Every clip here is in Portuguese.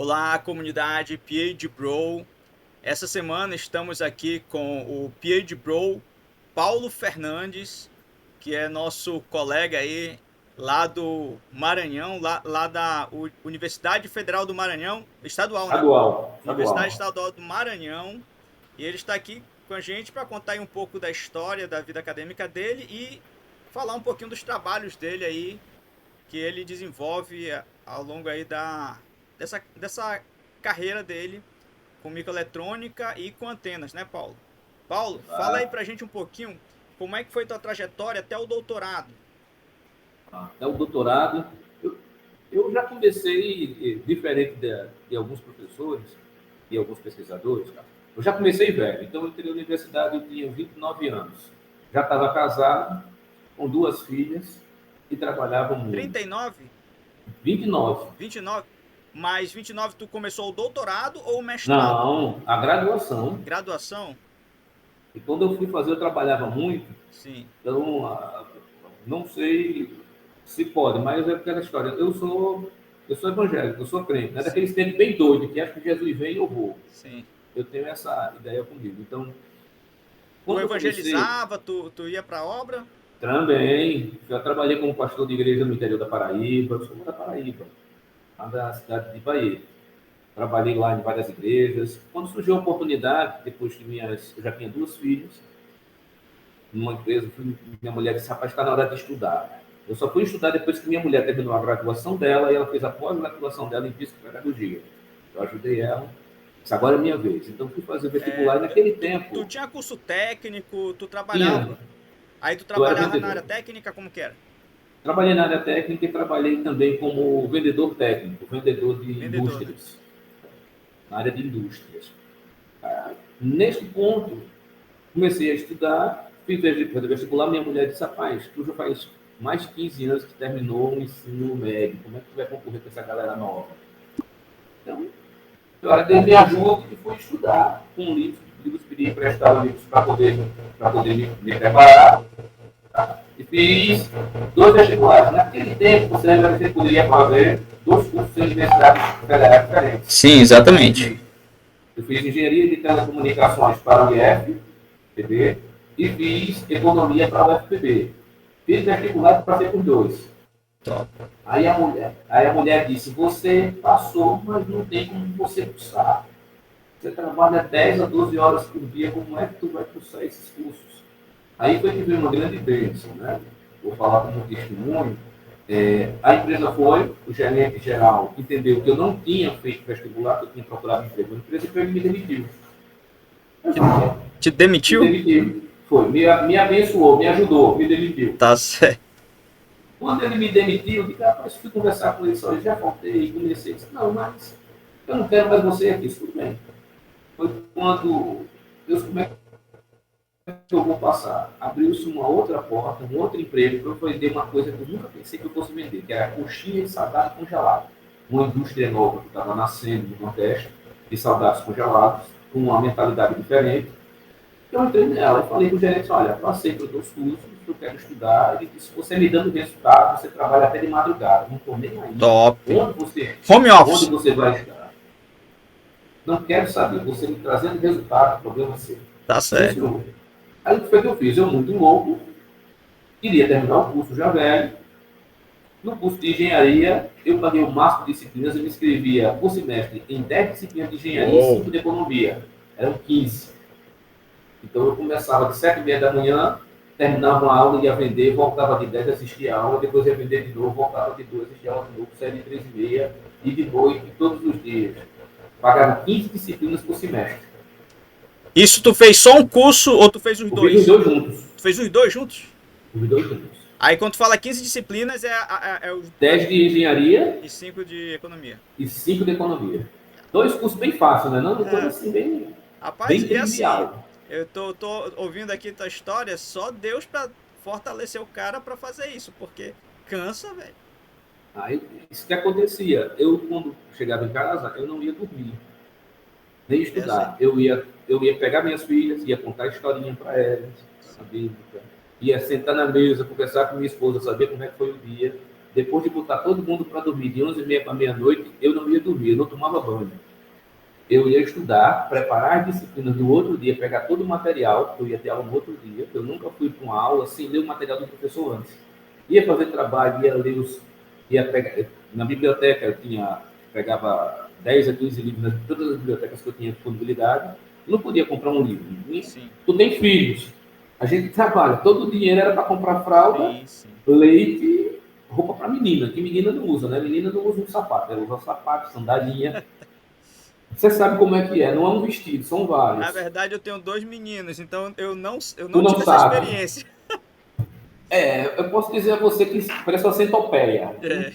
Olá, comunidade PhD Bro. Essa semana estamos aqui com o PhD Bro Paulo Fernandes, que é nosso colega aí lá do Maranhão, lá da Universidade Federal do Maranhão, estadual, né? Estadual, Universidade estadual. Estadual do Maranhão. E ele está aqui com a gente para contar aí um pouco da história da vida acadêmica dele e falar um pouquinho dos trabalhos dele aí que ele desenvolve ao longo aí dessa carreira dele com microeletrônica e com antenas, né, Paulo? Paulo, fala aí Tá? pra gente um pouquinho como é que foi tua trajetória até o doutorado. Até o doutorado. Eu, eu já comecei, diferente de alguns professores e alguns pesquisadores, cara, eu já comecei velho. Então, eu entrei na universidade, eu tinha 29 anos. Já estava casado, com duas filhas e trabalhava muito. 39, 29. 29, mas 29 tu começou o doutorado ou o mestrado? Não, a graduação. Graduação? E quando eu fui fazer, eu trabalhava muito. Sim, Então, não sei se pode, mas é aquela história. Eu sou evangélico, eu sou crente, não é sim, daqueles tempos bem doido, que acha que Jesus vem e eu vou. sim. Eu tenho essa ideia comigo. Então, Tu quando eu comecei, evangelizava, tu ia pra obra? também, já trabalhei como pastor de igreja no interior da Paraíba, eu sou da Paraíba, lá da cidade de Bahia. Trabalhei lá em várias igrejas. Quando surgiu a oportunidade, depois que eu já tinha duas filhas, numa empresa, minha mulher disse, rapaz, está na hora de estudar. Eu só fui estudar depois que minha mulher terminou a graduação dela e ela fez a pós-graduação dela em psicopedagogia. Eu ajudei ela, disse, agora é minha vez. Então fui fazer vestibular e naquele Tu tempo tinha curso técnico, tu tinha, trabalhava. Aí tu eu era trabalhava na área vendedor. técnica, como que era? Trabalhei na área técnica e trabalhei também como vendedor técnico, vendedor de Vendedor, né? indústrias, na área de indústrias. Neste ponto, comecei a estudar, fiz vestibular, minha mulher disse, rapaz, tu já faz mais de 15 anos que terminou o ensino médio, como é que tu vai concorrer com essa galera nova? Então, eu até me ajuda e fui estudar com livros pedi emprestado livros para poder me preparar. E fiz dois vestibulares. Naquele tempo, você lembra que você poderia fazer dois cursos em universidades federais diferentes. Sim, exatamente. Eu fiz engenharia de telecomunicações para o IFPB e fiz economia para o UFPB. Fiz vestibular para ser com dois. Top. Aí a mulher disse, você passou, mas não tem como você cursar. Você trabalha 10 a 12 horas por dia, como é que tu vai cursar esses cursos? Aí foi que veio uma grande bênção, né? Vou falar como testemunho. A empresa foi, o gerente geral entendeu que eu não tinha feito vestibular, que eu tinha procurado emprego na empresa, e ele me demitiu. Te Me demitiu? demitiu. Foi, me abençoou, me ajudou, me demitiu. Tá certo. Quando ele me demitiu, eu disse, rapaz, fui conversar com ele só, já faltei, comecei, disse, não, mas eu não quero mais você aqui, tudo bem. Foi quando, Deus, como é que eu vou passar? Abriu-se uma outra porta, um outro emprego, para eu vender uma coisa que eu nunca pensei que eu fosse vender, que era coxinha de salgado congelado. Uma indústria nova que estava nascendo no Nordeste, de salgados congelados, com uma mentalidade diferente. Eu entrei nela e falei para o gerente, olha, passei por dois cursos, eu quero estudar. Ele disse, você me dando resultado, você trabalha até de madrugada. Não estou nem aí. Top. Onde você, Home onde office. você vai estudar? Não quero saber. Você me trazendo resultado, problema seu. Tá Sim, certo. senhor. Aí o que foi que eu fiz? Eu, muito louco, queria terminar o curso já velho. No curso de engenharia, eu paguei o máximo de disciplinas e me inscrevia por semestre em 10 disciplinas de engenharia e Uou. 5 de economia. Eram 15. Então eu começava de 7h30 da manhã, terminava uma aula, ia vender, voltava de 10, assistia a aula, depois ia vender de novo, voltava de 2, assistia a aula de novo, saía de 3h30 e de noite, todos os dias. Pagava 15 disciplinas por semestre. Isso tu fez só um curso ou tu fez os Eu fiz os dois? dois juntos. Tu fez os dois juntos? Os dois juntos. Aí quando tu fala 15 disciplinas é os 10 de engenharia e 5 de economia. e 5 de economia. Dois cursos bem fáceis, né? Não uma coisa É. assim bem, Rapaz, bem e assim, trivial. eu tô ouvindo aqui tua história, só Deus pra fortalecer o cara pra fazer isso, porque cansa, velho. Aí, isso que acontecia. Eu, quando chegava em casa, eu não ia dormir, nem Eu sei. estudar. Eu ia pegar minhas filhas, ia contar historinha para elas, a Sim. bíblica, ia sentar na mesa, conversar com minha esposa, saber como é que foi o dia. depois de botar todo mundo para dormir de 11h30 para meia-noite, eu não ia dormir, eu não tomava banho. Eu ia estudar, preparar as disciplinas do outro dia, pegar todo o material, que eu ia ter aula no outro dia. Eu nunca fui para uma aula sem ler o material do professor antes. Ia fazer trabalho, ia ler ia pegar, na biblioteca pegava 10 a 15 livros, de todas as bibliotecas que eu tinha disponibilidade. Eu não podia comprar um livro. Sim. Tu tem filhos. A gente trabalha, todo o dinheiro era para comprar fralda, Sim. leite, roupa para menina, que menina não usa, né? Menina não usa um sapato, ela usa sapato, sandalinha. Você sabe como é que é, não é um vestido, são vários. Na verdade, eu tenho 2 meninos, então eu não Tu não tive essa sabe. experiência. Eu posso dizer a você que parece uma centopeia. É.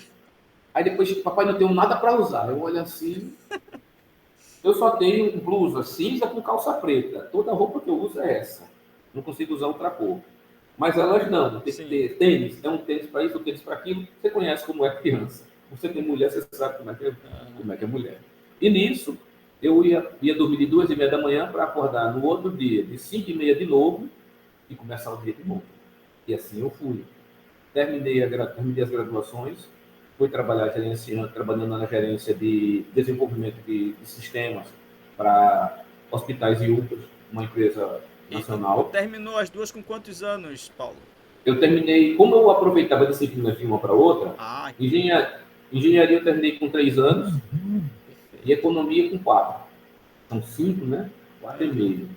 Aí depois, papai, não tenho nada para usar. Eu olho assim, eu só tenho blusa cinza com calça preta. Toda a roupa que eu uso é essa. Não consigo usar outra cor. Mas elas não, tem que Sim. ter tênis, é um tênis para isso, um tênis para aquilo. Você conhece como é criança. Você tem mulher, você sabe como é que é mulher. E nisso, eu ia dormir de 2h30 da manhã para acordar no outro dia, de 5h30 de novo, e começar o dia de novo. E assim eu fui. Terminei as graduações, fui trabalhar trabalhando na gerência de desenvolvimento de sistemas para hospitais e UPAs, uma empresa E tu nacional. terminou as duas com quantos anos, Paulo? Eu terminei, como eu aproveitava disciplinas de uma para outra, Ah, engenharia eu terminei com 3 anos perfeito. e economia com 4. São 5, né? 4,5.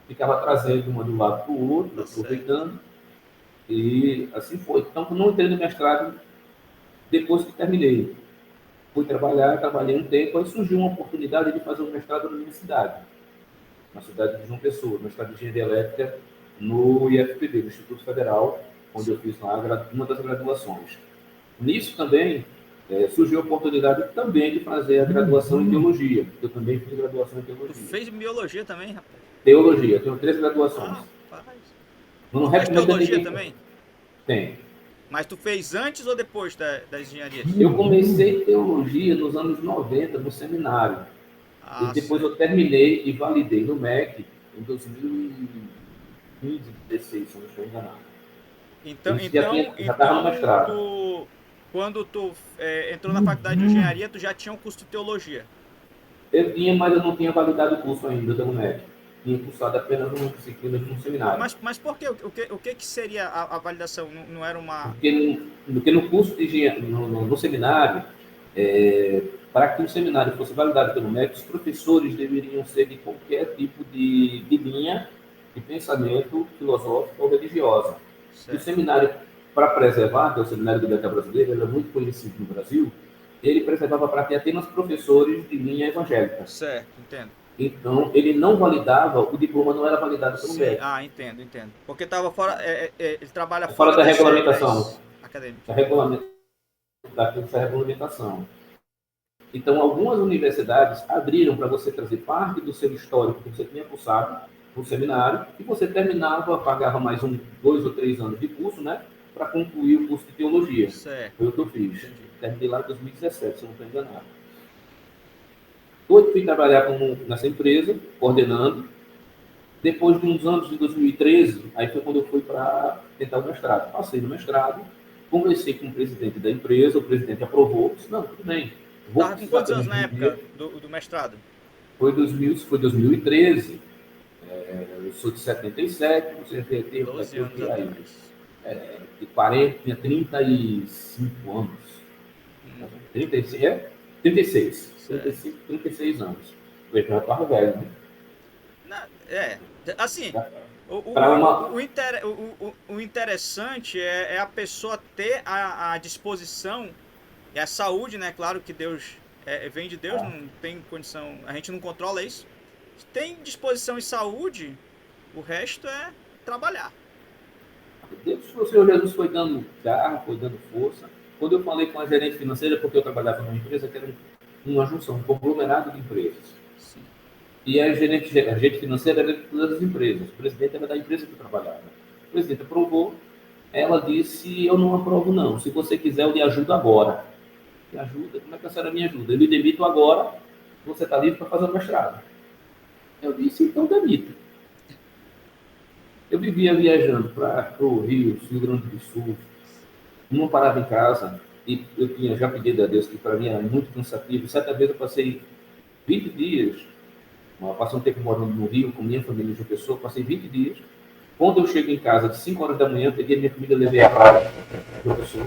Ficava trazendo uma do lado para o outro, Tá certo. aproveitando, e assim foi. Então, eu não entrei no mestrado depois que terminei. Fui trabalhar, trabalhei um tempo, aí surgiu uma oportunidade de fazer um mestrado na minha cidade, na cidade de João Pessoa, mestrado de engenharia elétrica no IFPB, no Instituto Federal, onde eu fiz lá uma das graduações. Nisso também surgiu a oportunidade também de fazer a graduação em teologia. Eu também fiz graduação em Tu teologia. fez biologia também, rapaz? Teologia, eu tenho 3 graduações. Ah, rapaz. Eu não Tu fez recomendo a teologia ninguém. também? Tem. Mas tu fez antes ou depois das engenharias? Eu comecei teologia nos anos 90 no seminário. E Ah, depois eu certo. terminei e validei no MEC em 2015, 16, se eu não estou enganado. Então, Isso então, já estava no então mestrado. quando tu entrou na faculdade de engenharia, tu já tinha um curso de teologia. Eu tinha, mas eu não tinha validado o curso ainda do MEC. Tinha cursado apenas uma disciplina de um seminário. Mas por quê? O que seria a validação? Não era uma... Porque no curso de engenharia, no seminário, para que o seminário fosse validado pelo MEC, os professores deveriam ser de qualquer tipo de linha de pensamento filosófico ou religiosa. E o Certo, seminário, para preservar, que é o Seminário Bíblico Brasileiro, ele é muito conhecido no Brasil, ele preservava para ter apenas professores de linha evangélica. certo, entendo. Então, ele não validava, o diploma não era validado pelo Sim, MEC. entendo. Porque estava fora, ele trabalha Fora fora da das regulamentação, regras acadêmicas. da dessa regulamentação. Então, algumas universidades abriram para você trazer parte do seu histórico que você tinha cursado no seminário e você terminava, pagava mais 2 ou 3 anos de curso, né, para concluir o curso de teologia. Certo, Foi o que eu fiz. entendi. Terminei lá em 2017, se eu não estou enganado. Fui trabalhar nessa empresa, coordenando. Depois de uns anos, de 2013, aí foi quando eu fui para tentar o mestrado. Passei no mestrado, conversei com o presidente da empresa, o presidente aprovou, disse, não, tudo bem, vou Tava com precisar quantos anos também de na um época dinheiro. do mestrado? Foi 2013, eu sou de 77, você tem 12 anos aí, atrás. de 40, tinha 35 anos, Uhum, 36, 36, certo. 35, 36 anos. Eu já estava velho, né? Assim, o, Para o, uma... o, o, inter- o interessante é a pessoa ter a disposição e a saúde, né? Claro que Deus vem de Deus, não tem condição, a gente não controla isso. Tem disposição e saúde, o resto é trabalhar. Deus, o Senhor Jesus foi dando garra, foi dando força. Quando eu falei com a gerente financeira, porque eu trabalhava numa empresa que era uma junção, um conglomerado de empresas. Sim. E a gerente financeira era de todas as empresas. O presidente era da empresa que eu trabalhava. O presidente aprovou. Ela disse, eu não aprovo não. Se você quiser, eu lhe ajudo agora. Me ajuda? Como é que a senhora me ajuda? Eu lhe demito agora. Você está livre para fazer o mestrado. Eu disse, então demita. Eu vivia viajando para o Rio Grande do Sul, não parava em casa. e eu tinha já pedido a Deus, que para mim era muito cansativo. Certa vez eu passei 20 dias, passei um tempo morando no Rio, com minha família em João Pessoa, passei 20 dias. Quando eu chego em casa, de 5 horas da manhã, peguei minha comida e levei a praia, João Pessoa.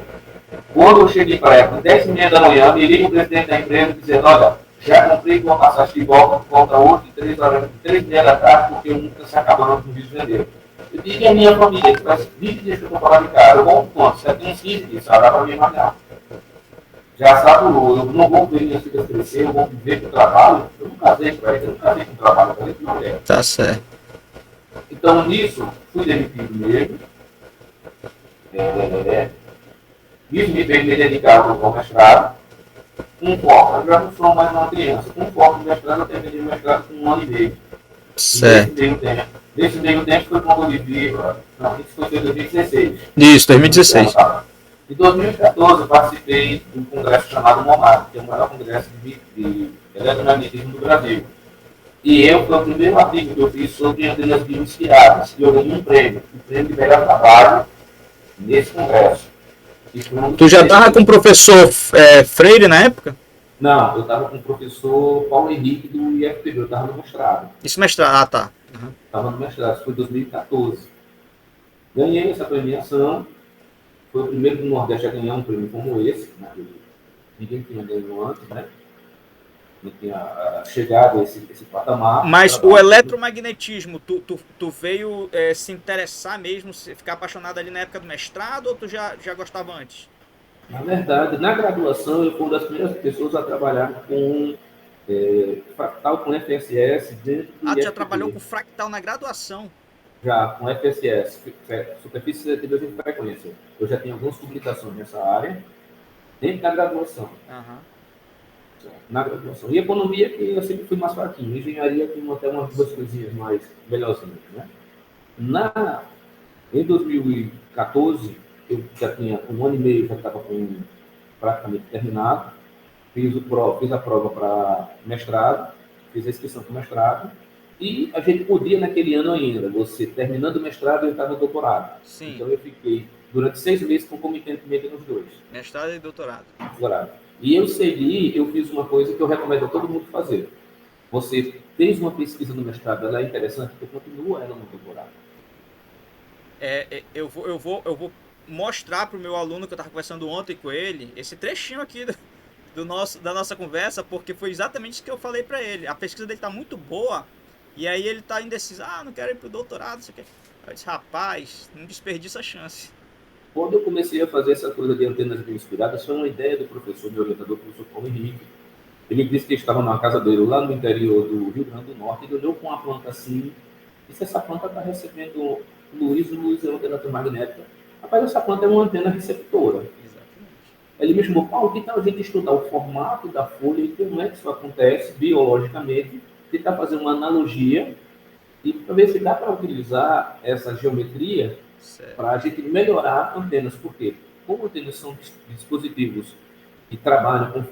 Quando eu cheguei para ela, às 10h30 da manhã, me liga o presidente da empresa dizendo, olha, já comprei uma passagem de volta hoje, 3h30 da tarde, porque eu nunca se acabando no Rio de Janeiro. Eu digo a minha família, que faz 20 dias que eu estou fora de casa, eu volto quanto? Você tem uns 15 dias, dá para me imaginar. Já sabe, eu não vou ver minhas filhas crescer, eu vou viver com o trabalho. Eu não casei com ela, eu não casei com o trabalho, eu casei com mulher. Tá certo. Então, nisso, fui demitido mesmo. Isso me fez me dedicar ao mestrado. Com foco, eu já não sou mais uma criança. Com foco no mestrado, eu terminei o mestrado com 1 ano e meio. Certo. Nesse meio tempo foi quando eu vivi. Não, isso foi em 2016. Isso, 2016. Em 2014, eu participei de um congresso chamado MOMAR, que é o maior congresso de eletromagnetismo do Brasil. E foi o primeiro artigo que eu fiz sobre antenas bioinspiradas, e eu ganhei um prêmio, o prêmio de melhor trabalho nesse congresso. Tu já estava com o professor Freire na época? Não, eu estava com o professor Paulo Henrique do IFPB, eu estava no mestrado. Isso, mestrado, tá. Estava no mestrado, isso foi em 2014. Ganhei essa premiação, foi o primeiro do Nordeste a ganhar um prêmio como esse, né? Ninguém tinha ganho antes, né? Não tinha chegado a esse patamar. Mas o eletromagnetismo, tu veio se interessar mesmo, ficar apaixonado ali na época do mestrado, ou tu já gostava antes? Na verdade, na graduação, eu fui uma das primeiras pessoas a trabalhar com fractal, com FSS dentro do IFPB. Tu já trabalhou com fractal na graduação? Já, com FSS, superfície seletiva de frequência. Eu já tenho algumas publicações nessa área, dentro da graduação. Na graduação. E economia, que eu sempre fui mais fraquinho. Engenharia, tem até umas duas coisinhas mais melhorzinhas, né? Em 2014, eu já tinha 1 ano e meio, já estava praticamente terminado. Fiz a prova para mestrado, fiz a inscrição para mestrado. E a gente podia, naquele ano ainda, você terminando o mestrado, eu estava no doutorado. Sim. Então eu fiquei durante 6 meses concomitantemente nos dois. Mestrado e doutorado. E eu fiz uma coisa que eu recomendo a todo mundo fazer. Você fez uma pesquisa no mestrado, ela é interessante, você continua ela no doutorado. Eu vou mostrar para o meu aluno, que eu estava conversando ontem com ele, esse trechinho aqui da nossa conversa, porque foi exatamente isso que eu falei para ele. A pesquisa dele está muito boa, e aí ele está indeciso, não quero ir para o doutorado, isso aqui. Eu disse, rapaz, não desperdiça a chance. Quando eu comecei a fazer essa coisa de antenas bioinspiradas, foi uma ideia do professor, meu orientador, o professor Paulo Henrique. Ele disse que estava na casa dele, lá no interior do Rio Grande do Norte, ele olhou com uma planta assim, e disse, essa planta está recebendo luz é uma antena eletromagnética. Rapaz, essa planta é uma antena receptora. Exatamente. Ele me chamou, Paulo, que tal a gente estudar o formato da folha e como é que isso acontece biologicamente, tentar fazer uma analogia e para ver se dá para utilizar essa geometria para a gente melhorar antenas. Por quê? Como antenas são dispositivos que trabalham com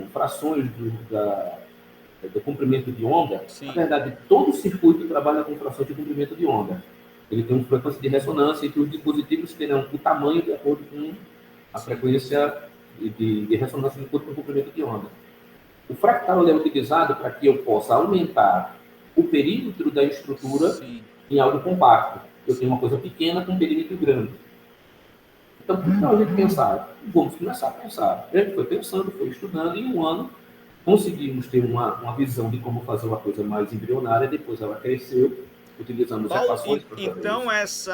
frações do comprimento de onda, sim, na verdade, todo o circuito trabalha com frações de comprimento de onda. Ele tem uma frequência de ressonância e que os dispositivos terão o tamanho de acordo com a frequência de ressonância de acordo com o comprimento de onda. O fractal é utilizado para que eu possa aumentar o perímetro da estrutura, sim, em algo compacto. Eu tenho uma coisa pequena com um perímetro grande. Então, por que a gente pensar? Vamos começar a pensar. A gente foi pensando, foi estudando, e em 1 ano conseguimos ter uma visão de como fazer uma coisa mais embrionária, depois ela cresceu, utilizamos equações para fazer então isso.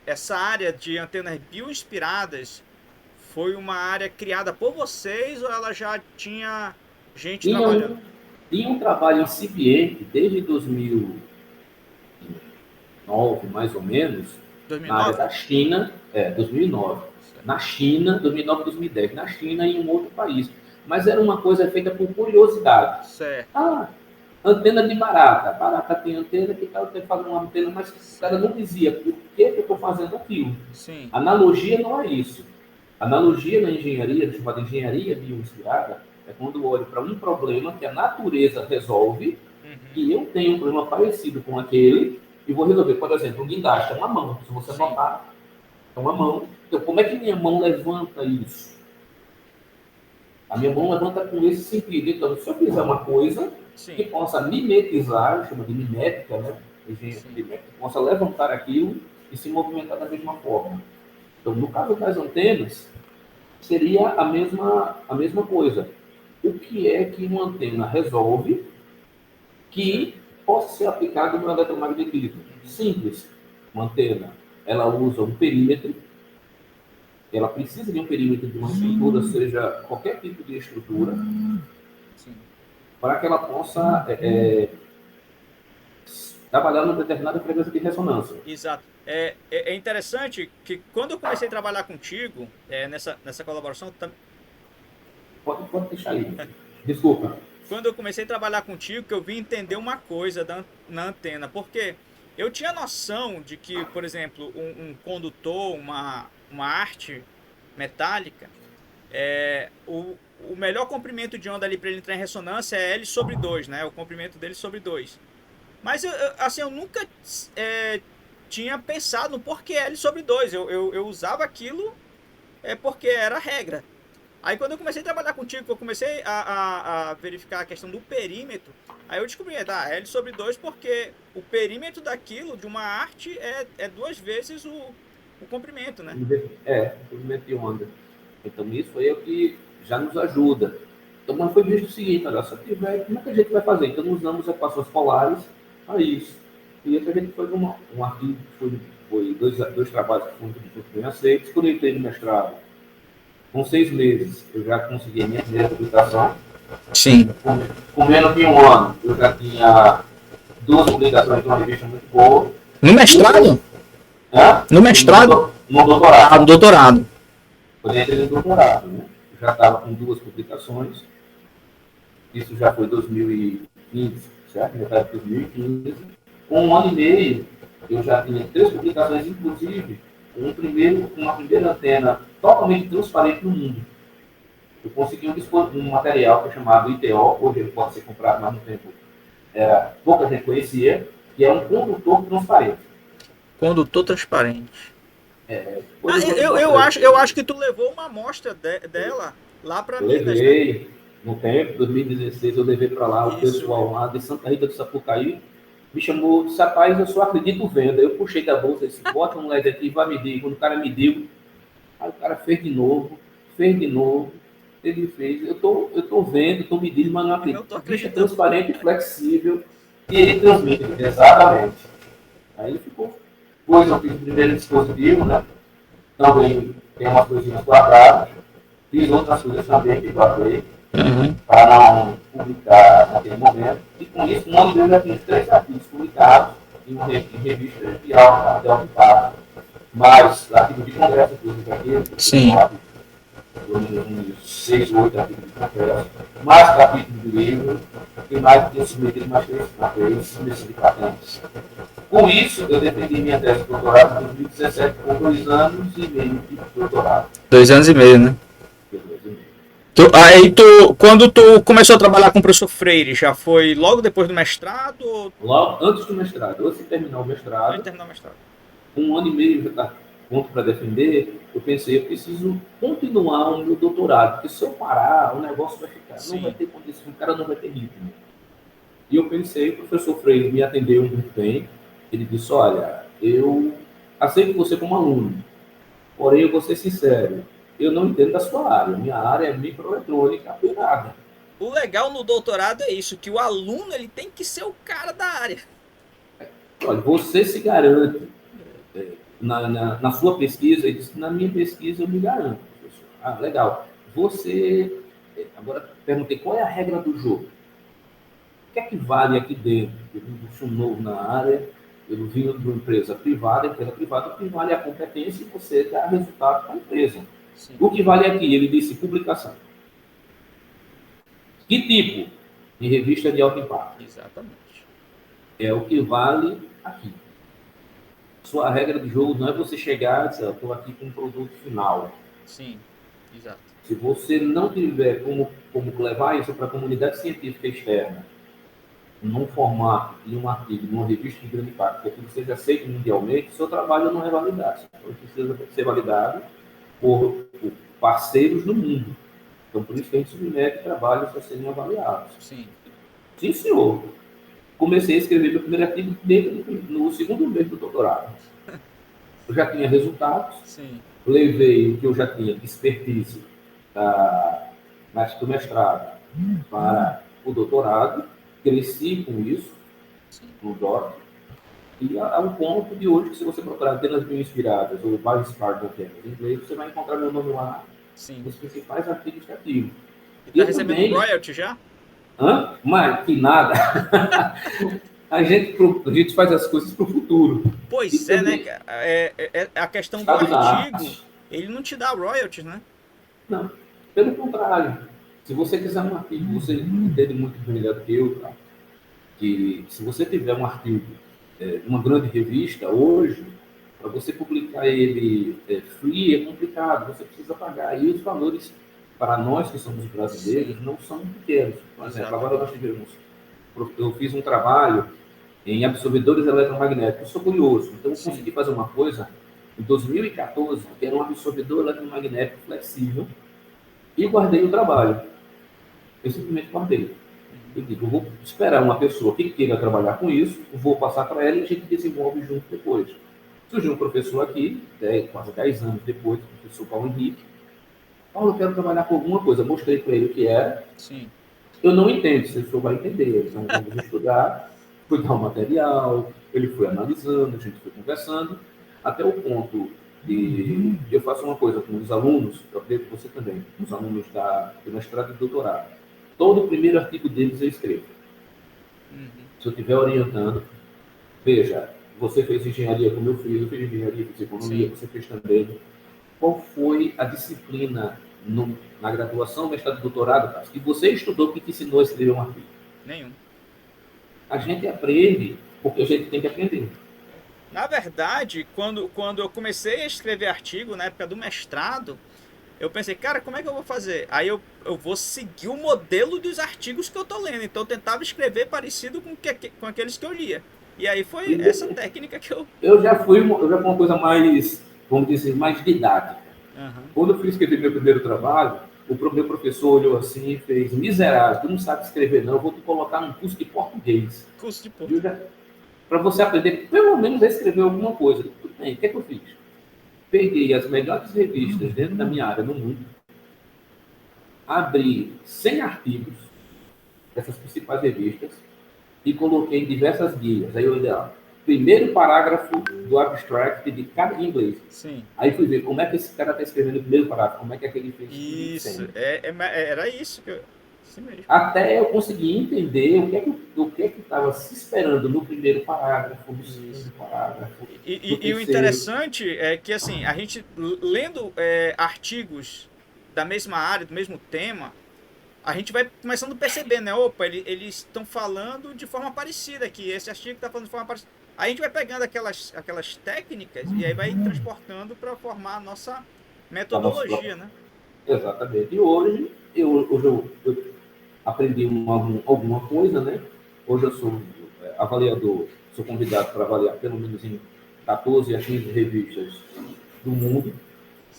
Essa área de antenas bioinspiradas foi uma área criada por vocês, ou ela já tinha gente trabalhando? Tinha um trabalho incipiente desde 2009, mais ou menos, 2009? Na área da China, 2009. Certo. Na China, 2009, 2010, na China e em um outro país. Mas era uma coisa feita por curiosidade. Certo. Antena de barata. Barata tem antena, que tal ter fazer uma antena, mas o cara não dizia por que eu estou fazendo aquilo. Sim. Analogia não é isso. Analogia na engenharia, chamada engenharia bioinspirada, é quando eu olho para um problema que a natureza resolve, e eu tenho um problema parecido com aquele, e vou resolver. Por exemplo, um guindaste é uma mão, se você notar, é uma mão. Então, como é que minha mão levanta isso? A minha mão levanta com esse sentido. Então, se eu fizer uma coisa Sim. que possa mimetizar, chama de mimética, né? Que possa levantar aquilo e se movimentar da mesma forma. Então, no caso das antenas, seria a mesma coisa. O que é que uma antena resolve que possa ser aplicado no eletromagnetismo? Simples. Uma antena, ela usa um perímetro, ela precisa de um perímetro de uma estrutura, seja qualquer tipo de estrutura, Sim. para que ela possa trabalhar numa determinada frequência de ressonância. Exato. É interessante que quando eu comecei a trabalhar contigo, nessa colaboração, Pode deixar aí. Desculpa. quando eu comecei a trabalhar contigo, que eu vim entender uma coisa na antena, porque eu tinha noção de que, por exemplo, um condutor, uma arte metálica, o melhor comprimento de onda ali para ele entrar em ressonância é L/2, né? O comprimento dele sobre 2. Mas assim, eu nunca tinha pensado no porquê L/2. Eu usava aquilo porque era a regra. Aí quando eu comecei a trabalhar contigo, que eu comecei a verificar a questão do perímetro, aí eu descobri, L/2 porque o perímetro daquilo, de uma arte, é 2 vezes o comprimento, né? Comprimento de onda. Então, isso aí é o que já nos ajuda. Então, mas foi visto o seguinte, olha, se tiver, como é que a gente vai fazer? Então, usamos equações polares para isso. E aí a gente fez um artigo, foi dois trabalhos que foram muito bem aceitos. Quando eu entrei no mestrado, com 6 meses, eu já consegui a minha primeira publicação. Sim. Com menos de um ano, eu já tinha 2 publicações de uma revista muito boa. No mestrado? No mestrado? No doutorado. No doutorado. Quando eu entrei no doutorado, né? Eu já estava com 2 publicações. Isso já foi 2015, certo? Já estava em 2015. Com 1 ano e meio, eu já tinha 3 publicações, inclusive uma primeira antena totalmente transparente no mundo. Eu consegui um material que é chamado ITO, hoje ele pode ser comprado, mas no tempo pouca gente conhecia, que é um condutor transparente. Condutor transparente. Eu acho que tu levou uma amostra dela lá para Minas, né? Levei, no tempo, 2016, eu levei para lá o pessoal lá de Santa Rita do Sapucaí, me chamou, disse, rapaz, eu só acredito vendo. Eu puxei da bolsa, disse, bota um LED aqui, vai medir. Quando o cara mediu, aí o cara fez de novo, ele fez, eu tô vendo, estou medindo, mas não acredito. O bicho é transparente e flexível, e ele transmite, exatamente. Aí ele ficou. Depois eu fiz o primeiro dispositivo, né? Também tem umas coisinhas guardadas. Fiz outras coisas também que guardei, para não publicar naquele momento. E com isso, no ano de eu já tinha 3 artigos publicados em revistas de alto impacto. Mais artigos de congresso, inclusive aqui. Sim. Uns 6 ou 8 artigos de congresso. Mais capítulos de livro. E mais tinha submetido mais 3 submissões de patentes. Com isso, eu defendi minha tese de doutorado em 2017 com 2 anos e meio de doutorado. 2 anos e meio, né? Quando tu começou a trabalhar com o professor Freire, já foi logo depois do mestrado? Logo antes do mestrado. Antes de terminar o mestrado. Com 1 ano e meio já está pronto para defender, eu pensei, eu preciso continuar o meu doutorado, porque se eu parar, o negócio vai ficar, não vai ter condição, o cara não vai ter ritmo. E eu pensei, o professor Freire me atendeu muito bem, ele disse, olha, eu aceito você como aluno, porém eu vou ser sincero, eu não entendo da sua área, minha área é microeletrônica aplicada. O legal no doutorado é isso, que o aluno ele tem que ser o cara da área. Olha, você se garante na sua pesquisa, ele disse, na minha pesquisa eu me garanto, professor. Ah, legal. Você, agora perguntei, qual é a regra do jogo? O que é que vale aqui dentro? Eu sou novo na área, eu vim de uma empresa privada, o que vale é a competência e você dá resultado para a empresa. Sim. O que vale aqui? Ele disse publicação. Que tipo? De revista de alto impacto. Exatamente. É o que vale aqui. Sua regra de jogo não é você chegar e dizer, estou aqui com um produto final. Sim, exato. Se você não tiver como levar isso para a comunidade científica externa, num formato de um artigo, numa revista de grande impacto, que aquilo seja aceito mundialmente, seu trabalho não é validado. Então, precisa ser validado por parceiros no mundo. Então, por isso que a gente submete trabalhos a serem avaliados. Sim. Sim, senhor. Comecei a escrever meu primeiro artigo no segundo mês do doutorado. Eu já tinha resultados, Sim. levei o que eu já tinha de expertise do mestrado para o doutorado, cresci com isso, no DOC, e ao ponto de hoje, que se você procurar Telas Mil Inspiradas ou Vários Spartan Temas em inglês, você vai encontrar meu nome lá nos principais artigos que ativo. E tá recebendo royalty já? Mas que nada. a gente faz as coisas para o futuro. Pois é, né? A questão do artigo, ele não te dá royalties, né? Não, pelo contrário. Se você quiser um artigo, você entende muito melhor do que eu, tá? Que se você tiver um artigo uma grande revista, hoje, para você publicar ele free é complicado, você precisa pagar. E os valores, para nós que somos brasileiros, não são pequenos. Por exemplo, agora eu fiz um trabalho em absorvedores eletromagnéticos. Eu sou curioso, então eu consegui fazer uma coisa em 2014, que era um absorvedor eletromagnético flexível, e guardei o trabalho. Eu simplesmente guardei. Eu digo, eu vou esperar uma pessoa que queira trabalhar com isso, vou passar para ela e a gente desenvolve junto depois. Surgiu um professor aqui, quase 10 anos depois, o professor Paulo Henrique. Paulo, eu quero trabalhar com alguma coisa. Mostrei para ele o que era. Sim. Eu não entendo, se o senhor vai entender. Então vamos estudar, fui dar o material, ele foi analisando, a gente foi conversando, até o ponto de eu faço uma coisa com os alunos, eu acredito que você também, os alunos do mestrado e doutorado. Todo o primeiro artigo deles eu escrevo. Se eu estiver orientando, veja, você fez engenharia como eu fiz engenharia, fiz economia, você fez também. Qual foi a disciplina na graduação, mestrado e doutorado, que você estudou que te ensinou a escrever um artigo? Nenhum. A gente aprende porque a gente tem que aprender. Na verdade, quando eu comecei a escrever artigo, na época do mestrado, eu pensei, cara, como é que eu vou fazer? Aí eu vou seguir o modelo dos artigos que eu tô lendo. Então eu tentava escrever parecido com aqueles que eu lia. E aí foi essa técnica que eu... Eu já fui uma coisa mais, vamos dizer, mais didática. Quando eu fui escrever meu primeiro trabalho, o meu professor olhou assim e fez, miserável, tu não sabe escrever não, eu vou te colocar num curso de português. Curso de português. Para você aprender, pelo menos, a escrever alguma coisa. Tudo bem, o que é que eu fiz? Peguei as melhores revistas dentro da minha área no mundo, abri 100 artigos dessas principais revistas e coloquei em diversas guias. Aí eu olhei, primeiro parágrafo do abstract de cada inglês. Sim. Aí fui ver como é que esse cara está escrevendo o primeiro parágrafo, como é que aquele fez. Isso, era isso que eu... Mesmo. Até eu conseguir entender o que é que estava se esperando no primeiro parágrafo, no segundo parágrafo. E o interessante é que, assim, a gente lendo artigos da mesma área, do mesmo tema, a gente vai começando a perceber, né? Opa, eles estão falando de forma parecida aqui, esse artigo está falando de forma parecida. Aí a gente vai pegando aquelas técnicas e aí vai transportando para formar a nossa metodologia, né? Exatamente. E hoje eu aprendi alguma coisa, né? Hoje eu sou avaliador, sou convidado para avaliar pelo menos em 14 a 15 revistas do mundo.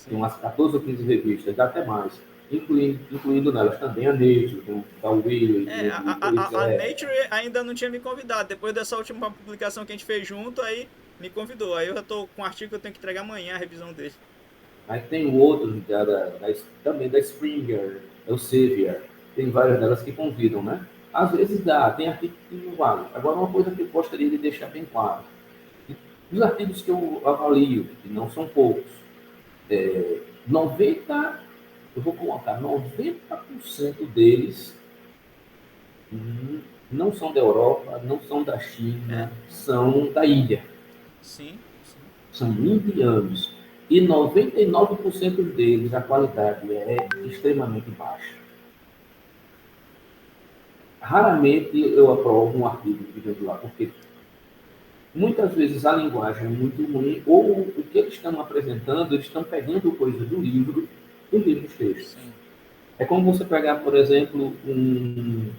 Tem umas 14 ou 15 revistas, dá até mais. Incluindo nelas também a Nature, da Wiley. A Nature ainda não tinha me convidado. Depois dessa última publicação que a gente fez junto, aí me convidou. Aí eu já estou com um artigo que eu tenho que entregar amanhã, a revisão dele. Aí tem outros também da Springer, Elsevier. Tem várias delas que convidam, né? Às vezes dá, tem artigos que não vale. Agora, uma coisa que eu gostaria de deixar bem claro. Os artigos que eu avalio, que não são poucos, 90% deles não são da Europa, não são da China, são da Índia. Sim. São indianos. E 99% deles, a qualidade é extremamente baixa. Raramente eu aprovo um artigo que vem de lá, porque muitas vezes a linguagem é muito ruim, ou o que eles estão apresentando, eles estão pegando coisas do livro dos textos. É como você pegar, por exemplo, um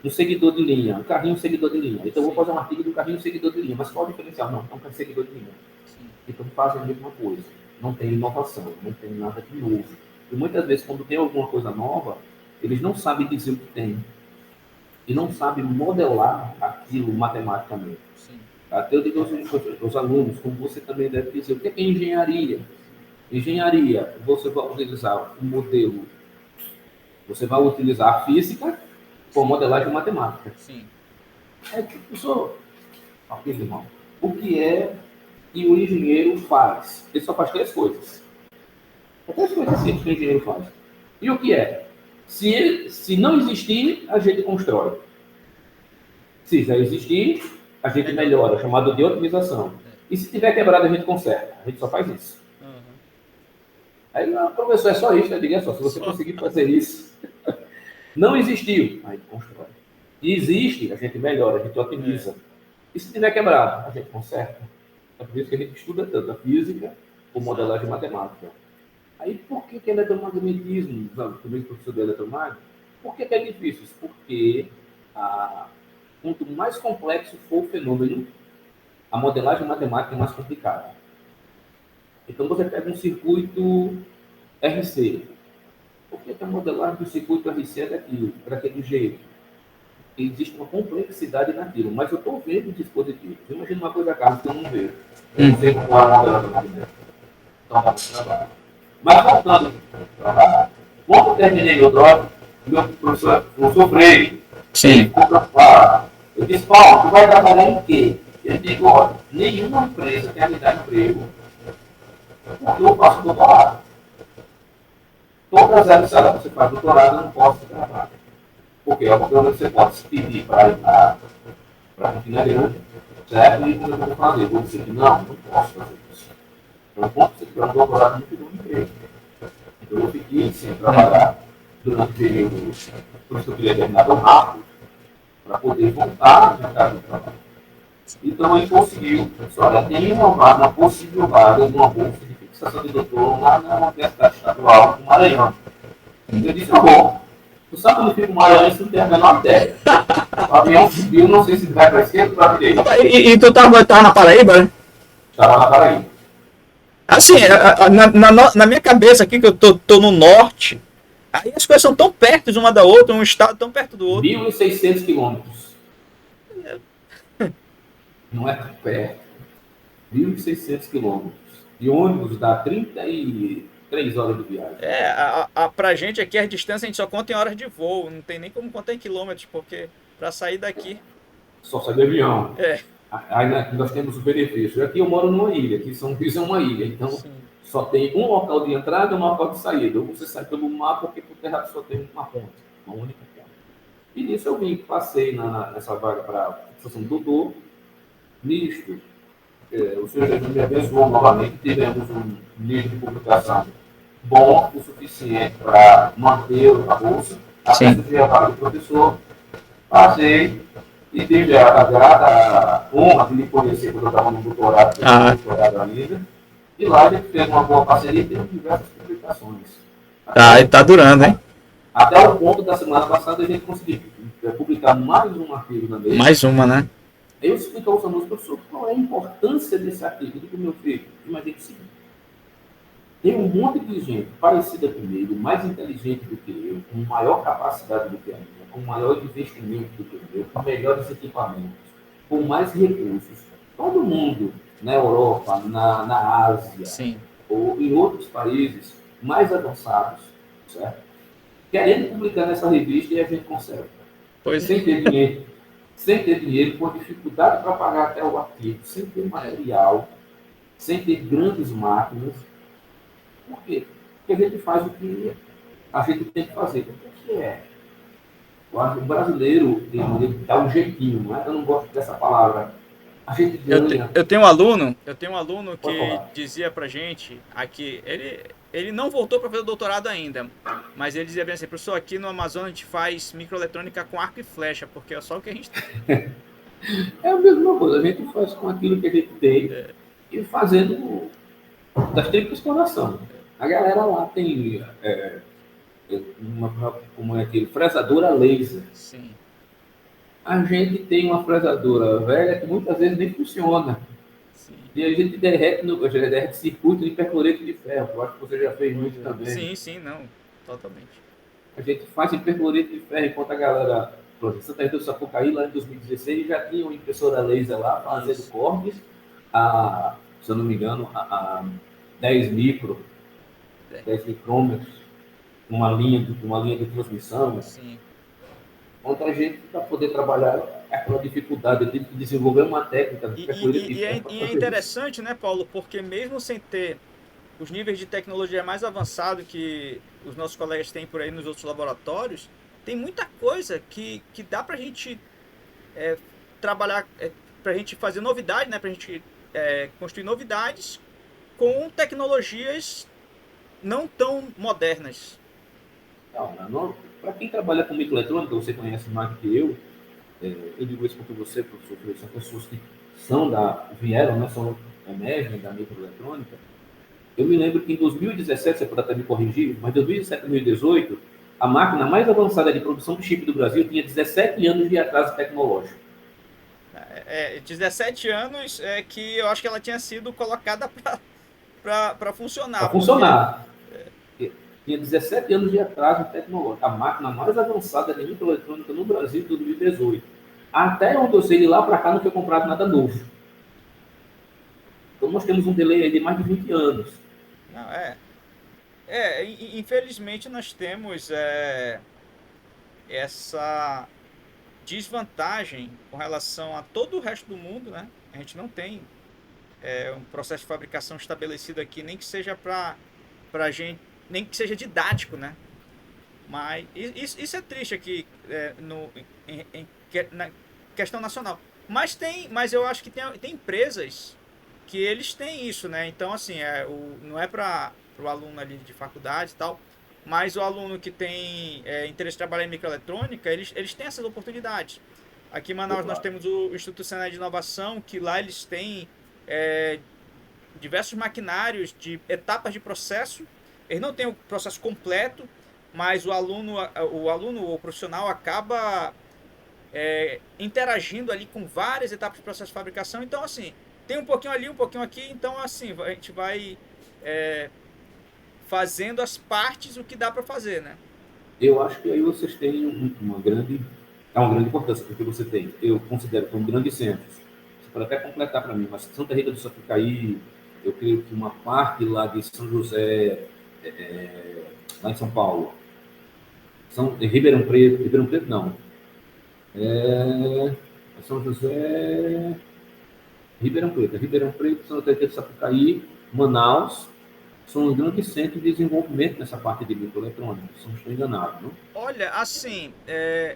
seguidor de linha, um carrinho seguidor de linha. Então eu vou fazer um artigo do carrinho seguidor de linha, mas qual o diferencial? Não, é um seguidor de linha. Então fazem a mesma coisa. Não tem inovação, não tem nada de novo. E muitas vezes, quando tem alguma coisa nova, eles não sabem dizer o que tem. E não sabem modelar aquilo matematicamente. Sim. Até eu digo aos alunos, como você também deve dizer, o que é engenharia? Engenharia, você vai utilizar um modelo, você vai utilizar a física com modelagem matemática. Sim. Professor, irmão, o que é que o engenheiro faz? Ele só faz três coisas. É três coisas simples que o engenheiro faz. E o que é? Se não existir, a gente constrói. Se já existir, a gente melhora, chamado de otimização. E se tiver quebrado, a gente conserta. A gente só faz isso. Aí, não, professor, é só isso. Eu digo, é só. Se você conseguir fazer isso, não existiu, a gente constrói. E existe, a gente melhora, a gente otimiza. E se tiver quebrado, a gente conserta. É por isso que a gente estuda tanto a física como modelagem matemática. Aí, por que é eletromagnetismo? Também professor de eletromagnetismo. Por que é difícil? Porque quanto mais complexo for o fenômeno, a modelagem matemática é mais complicada. Então, você pega um circuito RC. Por que a modelagem do circuito RC é daquele jeito? Existe uma complexidade naquilo, mas eu estou vendo o dispositivo. Imagina uma coisa, Carlos, que eu não vejo. Eu não sei qual é a modelagem magnética. Então, tá no trabalho. Mas voltando ao trabalho, quando eu terminei meu drop, meu professor Freire, Sim. ficou preocupado. Eu disse, Paulo, tu vai trabalhar em quê? Ele disse, olha, nenhuma empresa quer me dar emprego porque eu faço doutorado. Todas as áreas que você faz doutorado, eu não posso trabalhar. Porque é porque você pode se pedir para ir para a refinaria, certo? E como eu vou fazer? Vou dizer que não posso fazer isso. Então, quando você tiver um doutorado, não tem um emprego. Então, eu fiquei sem trabalhar durante o período, por isso que eu queria terminar tão rápido, para poder voltar no mercado de trabalho. Então, ele conseguiu, olha, tem uma possível vaga de uma bolsa de fixação de doutor lá na Universidade Estadual do Maranhão. Eu disse, bom, tu sabe quando fica o Maranhão, isso não tem a menor ideia. O avião subiu, não sei se vai para a esquerda ou para a direita. E tu tava na Paraíba, né? Estava na Paraíba. Assim, na minha cabeça aqui, que eu tô no norte, aí as coisas são tão perto de uma da outra, um estado tão perto do outro. 1.600 quilômetros. Não é tão perto. 1.600 quilômetros. De ônibus dá 33 horas de viagem. Pra gente aqui, a distância a gente só conta em horas de voo, não tem nem como contar em quilômetros, porque pra sair daqui... Só sai de avião. É. Aí nós temos o benefício. Aqui eu moro numa ilha, aqui São Luís é uma ilha, então Sim. Só tem um local de entrada e um local de saída. Ou você sai pelo mar, porque por terra só tem uma ponte, uma única ponte. E nisso eu vim, passei nessa vaga para fixação do doutor, misto. O senhor Jesus me abençoou novamente, tivemos um nível de publicação bom o suficiente para manter a bolsa. Até que a vaga do professor, passei e tive a grata honra de me conhecer quando eu estava no doutorado, ainda. E lá a gente fez uma boa parceria e teve diversas publicações. E tá durando, hein? Até o ponto da semana passada a gente conseguiu publicar mais um artigo na mesa. Mais uma, né? Eu expliquei aos alunos, professor, qual é a importância desse artigo. Eu digo, meu filho, imagine o seguinte. Tem um monte de gente parecida comigo, mais inteligente do que eu, com maior capacidade do que a minha, com maior investimento do que o meu, com melhores equipamentos, com mais recursos. Todo mundo na Europa, na Ásia, Sim. ou em outros países mais avançados, certo? Querendo publicar nessa revista e a gente consegue. Sem ter dinheiro, com dificuldade para pagar até o artigo, sem ter material, sem ter grandes máquinas. Por quê? Porque a gente faz o que a gente tem que fazer. O que é? O brasileiro dá um jeitinho, não é? Eu não gosto dessa palavra. A gente ganha. Eu tenho um aluno que dizia pra gente aqui, ele não voltou para fazer o doutorado ainda, mas ele dizia bem assim, professor, aqui no Amazonas a gente faz microeletrônica com arco e flecha, porque é só o que a gente tem. É a mesma coisa, a gente faz com aquilo que a gente tem e fazendo das tripas coração. A galera lá tem como é aquilo, fresadora laser. Sim. A gente tem uma fresadora velha que muitas vezes nem funciona. Sim. E a gente derrete circuito de percloreto de ferro. Eu acho que você já fez muito também. Sim, não, totalmente. A gente faz em percloreto de ferro, enquanto a galera, por exemplo, Santa Rita do Sapucaí, lá em 2016, já tinha uma impressora laser lá fazendo cortes, se eu não me engano, a 10 micrômetros, uma linha de transmissão. Sim. Contra a gente, para poder trabalhar, aquela dificuldade, eu tive que desenvolver uma técnica de percloreto de ferro. E é interessante, né, Paulo, porque mesmo sem ter os níveis de tecnologia mais avançados que os nossos colegas têm por aí nos outros laboratórios, tem muita coisa que dá para a gente trabalhar, para a gente fazer novidade, né, para a gente construir novidades com tecnologias não tão modernas. Para quem trabalha com microeletrônica, você conhece mais do que eu digo isso porque você, professor, são pessoas que vieram, né, emergem da microeletrônica. Eu me lembro que em 2017, você pode até me corrigir, mas em 2017, 2018, a máquina mais avançada de produção de chip do Brasil tinha 17 anos de atraso tecnológico. 17 anos é que eu acho que ela tinha sido colocada para funcionar. Para funcionar. Tinha 17 anos de atraso tecnológico. A máquina mais avançada de microeletrônica no Brasil em 2018. Até onde eu sei, de lá para cá não foi comprado nada novo. Então nós temos um delay aí de mais de 20 anos. Não, infelizmente nós temos essa desvantagem com relação a todo o resto do mundo, né? A gente não tem um processo de fabricação estabelecido aqui, nem que seja para gente, nem que seja didático, né? Mas isso é triste aqui na questão nacional. Mas eu acho que tem empresas que eles têm isso, né? Então, assim, não é para o aluno ali de faculdade e tal, mas o aluno que tem interesse em trabalhar em microeletrônica, eles têm essas oportunidades. Aqui em Manaus nós temos o Instituto Senai de Inovação, que lá eles têm diversos maquinários de etapas de processo. Eles não têm o processo completo, mas o aluno ou o profissional acaba interagindo ali com várias etapas de processo de fabricação. Então, assim, tem um pouquinho ali, um pouquinho aqui, então, assim, a gente vai fazendo as partes o que dá para fazer, né? Eu acho que aí vocês têm uma grande importância, porque você tem, eu considero que um grande centro. Você pode até completar para mim, mas Santa Rita do Sapucaí, eu creio que uma parte lá de São José, lá em São Paulo, Ribeirão Preto não, São José, Ribeirão Preto, Santa Rita do Sapucaí, Manaus, são um grande centro de desenvolvimento nessa parte de microeletrônica, se não estou enganado, não? Olha, assim,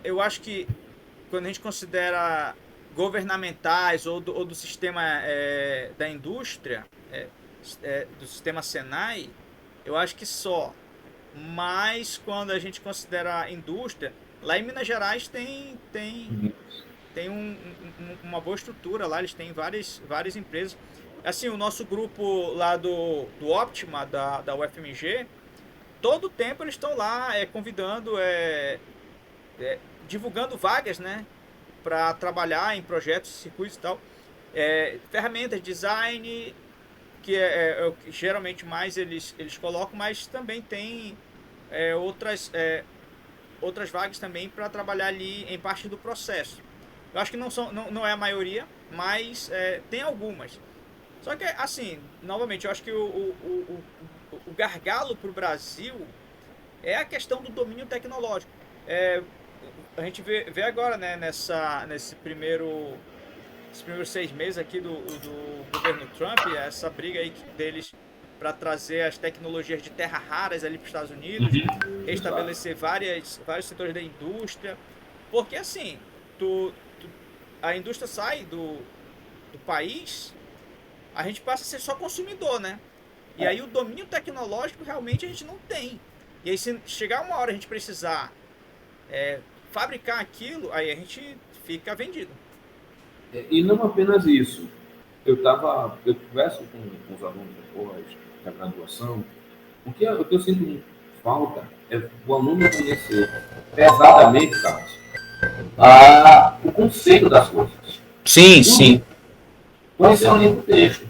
eu acho que quando a gente considera governamentais ou do sistema da indústria, do sistema Senai, eu acho que só. Mas quando a gente considera a indústria, lá em Minas Gerais tem uma boa estrutura lá, eles têm várias empresas. Assim, o nosso grupo lá do Optima, da UFMG, todo o tempo eles estão lá convidando, divulgando vagas, né, para trabalhar em projetos, circuitos e tal. Ferramentas, design, que é o que geralmente mais eles colocam, mas também tem outras vagas também para trabalhar ali em parte do processo. Eu acho que não é a maioria, mas tem algumas. Só que, assim, novamente, eu acho que o gargalo para o Brasil é a questão do domínio tecnológico. A gente vê agora, né, nesses primeiros 6 meses aqui do governo Trump, essa briga aí deles para trazer as tecnologias de terra raras ali para os Estados Unidos, estabelecer vários setores da indústria, porque assim, a indústria sai do país, a gente passa a ser só consumidor, né? E aí o domínio tecnológico realmente a gente não tem. E aí se chegar uma hora a gente precisar fabricar aquilo, aí a gente fica vendido. E não apenas isso. Eu converso com os alunos depois da graduação, o que eu sinto falta é o aluno conhecer pesadamente, Carlos, o conceito das coisas. Sim. Conhecer o livro texto.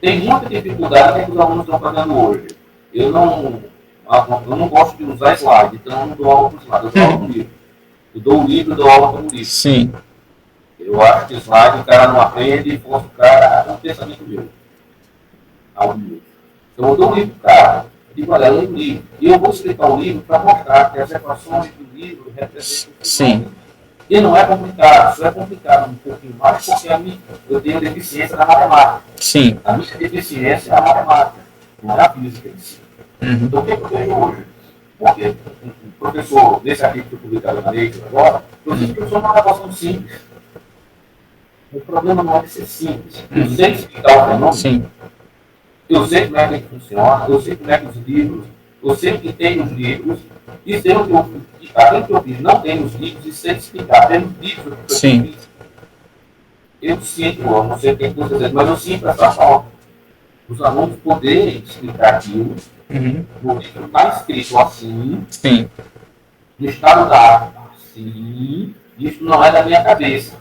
Tem muita dificuldade que os alunos estão fazendo hoje. Eu não eu não gosto de usar slide, então eu não dou aula com slide, eu dou aula com livro. Eu dou o livro, dou aula com o livro. Sim. Eu acho que slide o cara não aprende e força o cara um pensamento meu. Algo meu. Então eu dou o livro pro cara, digo, olha, lê o livro. E eu vou explicar o livro para mostrar que as equações do livro representam o Sim. E não é complicado, só é complicado um pouquinho mais porque eu tenho deficiência na matemática. Sim. A minha deficiência é a matemática, não é a física em si. Uhum. Então o que eu vejo hoje? Porque o professor, nesse artigo que eu publicado na Nature agora, eu disse que eu sou uma equação simples. O problema não é de ser simples. Eu sei explicar o fenômeno. Sim. Eu sei como é que ele funciona, eu sei como é que os livros, eu sei que tem os livros, e sei o que eu fiz. Além que eu fiz, não tem os livros, e sei explicar. Tem os livros que eu Sim. fiz. Eu sinto, eu não sei o que você diz, mas eu sinto essa falta. Os alunos poderem explicar aquilo, Uhum. no livro está escrito assim, Sim. no estado da arte, assim, isso não é da minha cabeça.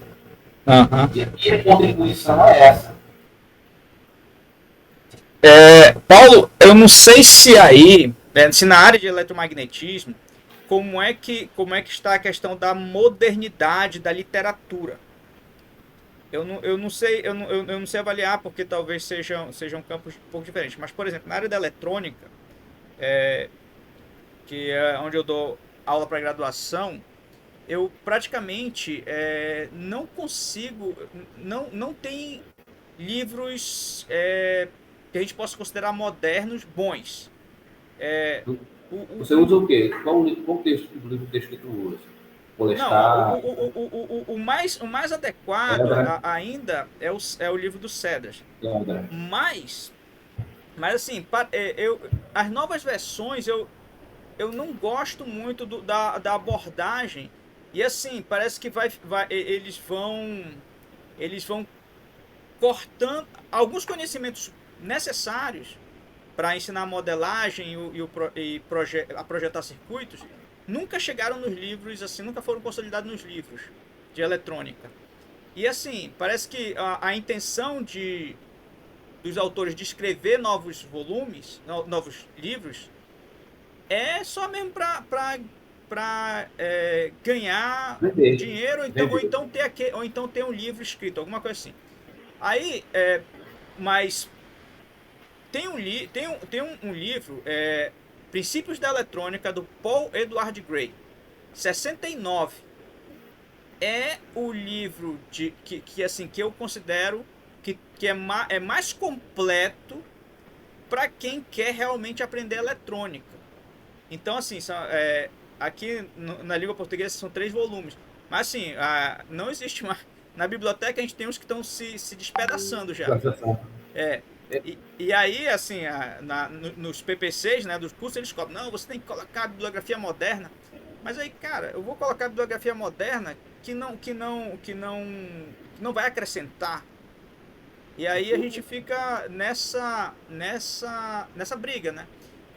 Uhum. E a minha contribuição é essa. Paulo, eu não sei se aí, se na área de eletromagnetismo, como é que está a questão da modernidade da literatura. Eu não sei, eu não sei avaliar, porque talvez sejam campos um pouco diferentes. Mas, por exemplo, na área da eletrônica, que é onde eu dou aula para graduação, eu praticamente não consigo, não tem livros que a gente possa considerar modernos bons. Você usa o quê? Qual texto do livro texto que tu usa? Não, o mais adequado ainda é o livro do Cedras. Mas assim, as novas versões eu não gosto muito da abordagem. E assim, parece que eles vão cortando alguns conhecimentos necessários para ensinar modelagem a projetar circuitos. Nunca chegaram nos livros, assim, nunca foram consolidados nos livros de eletrônica. E assim, parece que a intenção dos autores de escrever novos volumes, novos livros, é só mesmo para ganhar dinheiro, ou então ter um livro escrito, alguma coisa assim. Aí, mas tem um livro, Princípios da Eletrônica, do Paul Edward Gray, 69. É o livro que eu considero que é mais completo para quem quer realmente aprender eletrônica. Então, assim, aqui na língua portuguesa são 3 volumes. Mas, assim, não existe mais. Na biblioteca a gente tem uns que estão se despedaçando já. E aí, assim, nos PPCs, né, dos cursos, eles cobram, não, você tem que colocar a bibliografia moderna. Mas aí, cara, eu vou colocar a bibliografia moderna que não vai acrescentar. E aí a gente fica nessa briga, né?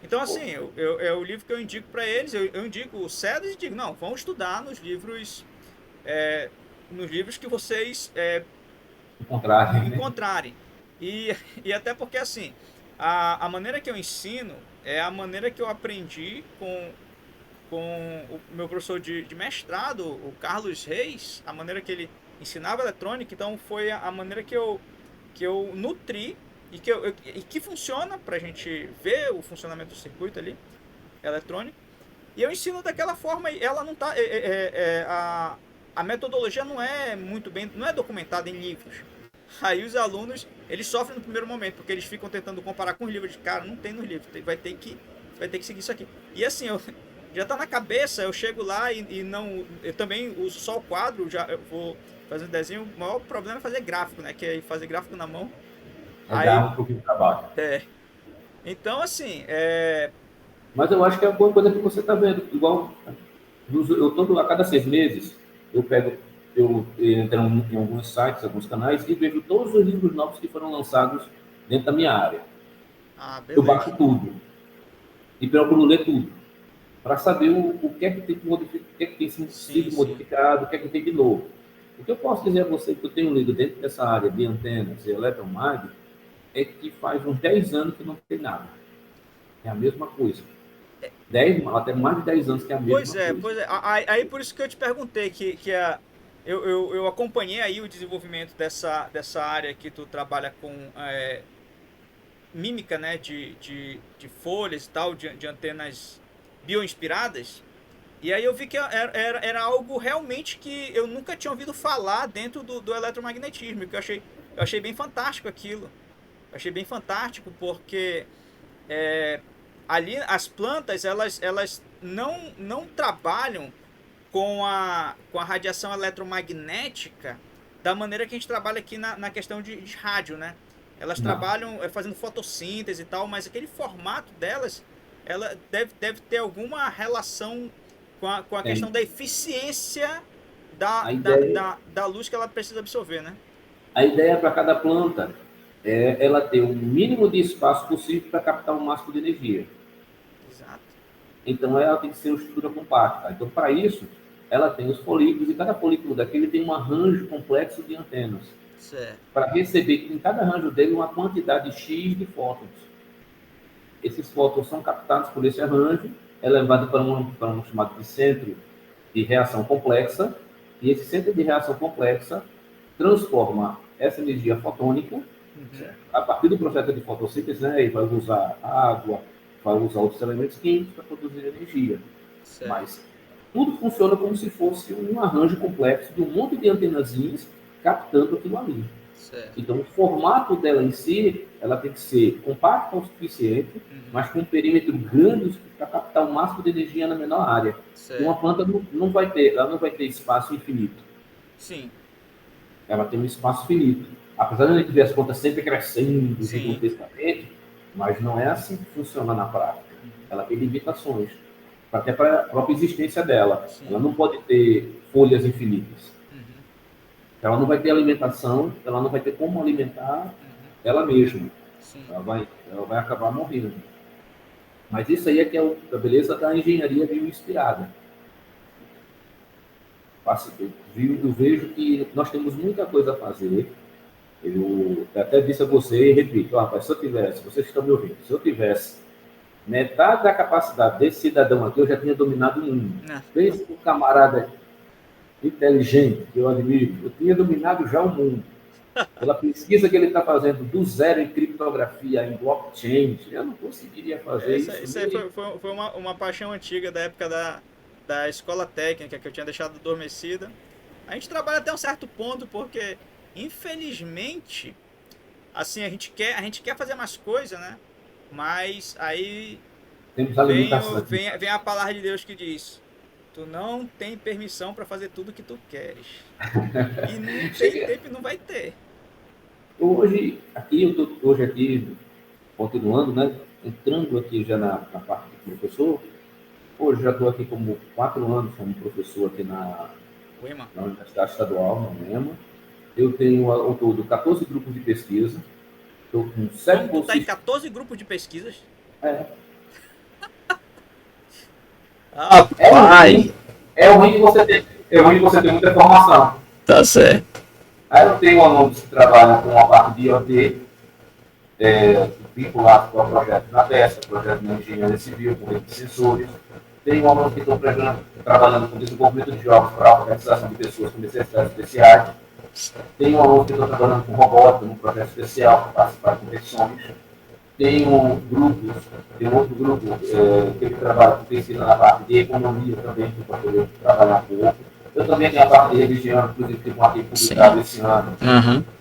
Então, assim, é o livro que eu indico para eles, eu indico o Cedras e digo, não, vão estudar nos livros que vocês encontrarem. E até porque, assim, a maneira que eu ensino é a maneira que eu aprendi com o meu professor de mestrado, o Carlos Reis, a maneira que ele ensinava eletrônica. Então foi a maneira que eu nutri e que funciona para a gente ver o funcionamento do circuito ali eletrônico. E eu ensino daquela forma, e ela não tá a metodologia não é muito bem, não é documentada em livros. Aí os alunos, eles sofrem no primeiro momento, porque eles ficam tentando comparar com os livros. De cara, não tem nos livros, vai ter que seguir isso aqui. E assim, já tá na cabeça, eu chego lá e não... Eu também uso só o quadro, eu vou fazer um desenho. O maior problema é fazer gráfico, né? Que é fazer gráfico na mão. Dá um pouquinho de trabalho. Então, assim... Mas eu acho que é uma coisa que você tá vendo. Igual, eu todo a cada 6 meses, eu entro em alguns sites, alguns canais, e vejo todos os livros novos que foram lançados dentro da minha área. Eu baixo tudo. E procuro ler tudo. Para saber o que é que tem que modificar, o que é que tem sido modificado, o que é que tem de novo. O que eu posso dizer a você que eu tenho lido dentro dessa área de antenas e eletromag é que faz uns 10 anos que não tem nada. É a mesma coisa. até mais de 10 anos que é a mesma coisa. Pois é. Aí por isso que eu te perguntei eu acompanhei aí o desenvolvimento dessa área que tu trabalha com mímica, né, de folhas e tal, de antenas bioinspiradas. E aí eu vi que era algo realmente que eu nunca tinha ouvido falar dentro do eletromagnetismo, que eu achei bem fantástico aquilo. Eu achei bem fantástico porque ali as plantas elas não trabalham com a radiação eletromagnética da maneira que a gente trabalha aqui na questão de rádio, né? Elas trabalham fazendo fotossíntese e tal, mas aquele formato delas, ela deve ter alguma relação com a questão da eficiência da luz que ela precisa absorver, né? A ideia para cada planta é ela ter o mínimo de espaço possível para captar o máximo de energia. Exato. Então, ela tem que ser uma estrutura compacta. Então, para isso, ela tem os folículos, e cada folículo daquele tem um arranjo complexo de antenas. Para receber em cada arranjo dele uma quantidade X de fótons. Esses fótons são captados por esse arranjo, é levado para um chamado de centro de reação complexa, e esse centro de reação complexa transforma essa energia fotônica a partir do processo de fotossíntese, né? E vai usar água, vai usar outros elementos químicos para produzir energia. Certo. Mas tudo funciona como se fosse um arranjo complexo de um monte de antenazinhas captando aquilo ali. Certo. Então, o formato dela em si, ela tem que ser compacta o suficiente, mas com um perímetro grande para captar o máximo de energia na menor área. Certo. Uma planta não vai ter espaço infinito. Sim. Ela tem um espaço finito. Apesar de a gente ver as plantas sempre crescendo gigantescamente, mas não é assim que funciona na prática. Ela tem limitações, até para a própria existência dela. Sim. Ela não pode ter folhas infinitas. Ela não vai ter alimentação, ela não vai ter como alimentar ela mesma. Ela vai acabar morrendo. Mas isso aí é que é a beleza da engenharia bioinspirada. Eu vejo que nós temos muita coisa a fazer. Eu até disse a você e repito, rapaz, vocês estão me ouvindo, se eu tivesse metade da capacidade desse cidadão aqui, eu já tinha dominado o mundo. Pense um camarada inteligente, que eu admiro, eu tinha dominado já o mundo. Pela pesquisa que ele está fazendo do zero em criptografia, em blockchain, eu não conseguiria fazer isso. Isso aí foi uma paixão antiga da época da escola técnica, que eu tinha deixado adormecida. A gente trabalha até um certo ponto, porque, infelizmente, assim, a gente quer fazer mais coisa, né? Mas aí vem a palavra de Deus que diz: tu não tem permissão para fazer tudo que tu queres. E não tem tempo e não vai ter. Hoje aqui, continuando, né? Entrando aqui já na parte de professor, hoje já estou aqui como 4 anos como professor aqui na Universidade Estadual, na UEMA. Eu tenho ao todo 14 grupos de pesquisa. Estou com 7 bolsistas. Está em 14 grupos de pesquisas? É ruim que você tem muita informação. Tá certo. Aí eu tenho alunos que trabalham com a parte de IoT, vinculados com o projeto na PESA, projeto de engenharia civil, com rede de sensores. Tenho alunos que estão trabalhando com desenvolvimento de jogos para a organização de pessoas com necessidades especiais. Tenho alunos que estão trabalhando com robótica, num projeto especial para participar de competições. Tem outro grupo que trabalha com pesquisa na parte de economia também, que pode poder trabalhar um pouco. Eu também tenho a parte de religião, inclusive que tem publicado esse ano,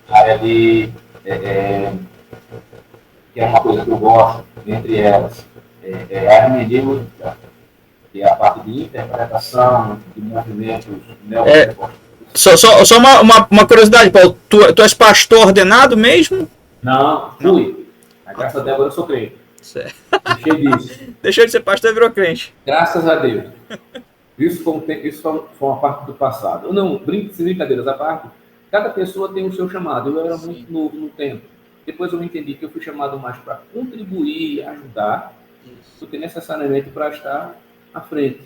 a área de, que é uma coisa que eu gosto, entre elas, a hermenêutica, que é a parte de interpretação de movimentos neopentecostais. Só uma curiosidade, Paulo, tu és pastor ordenado mesmo? Não, fui. Graças a Deus, agora eu sou crente. Certo. Deixei disso. Deixou de ser pastor e virou crente. Graças a Deus. Isso foi uma parte do passado. Não, brincadeiras à parte, cada pessoa tem o seu chamado. Eu era muito novo no tempo. Depois eu entendi que eu fui chamado mais para contribuir e ajudar do que necessariamente para estar à frente.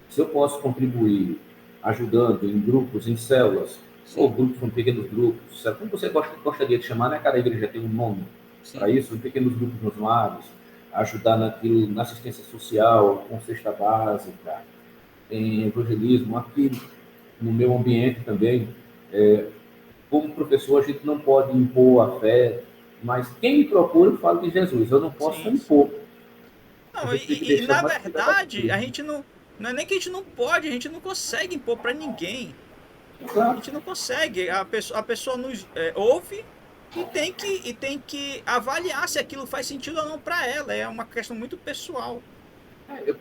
Se eu posso contribuir ajudando em grupos, em células, ou grupos, em pequenos grupos, como você gostaria de chamar, né? Cada igreja tem um nome para isso, em pequenos grupos nos lares, ajudar naquilo, na assistência social, com cesta básica, em evangelismo, aqui no meu ambiente também. Como professor, a gente não pode impor a fé, mas quem me procura, eu falo de Jesus, eu não posso impor. Não, e na verdade, a gente não é nem que a gente não pode, a gente não consegue impor para ninguém. Exato. A gente não consegue, a pessoa nos ouve e tem que avaliar se aquilo faz sentido ou não para ela, é uma questão muito pessoal.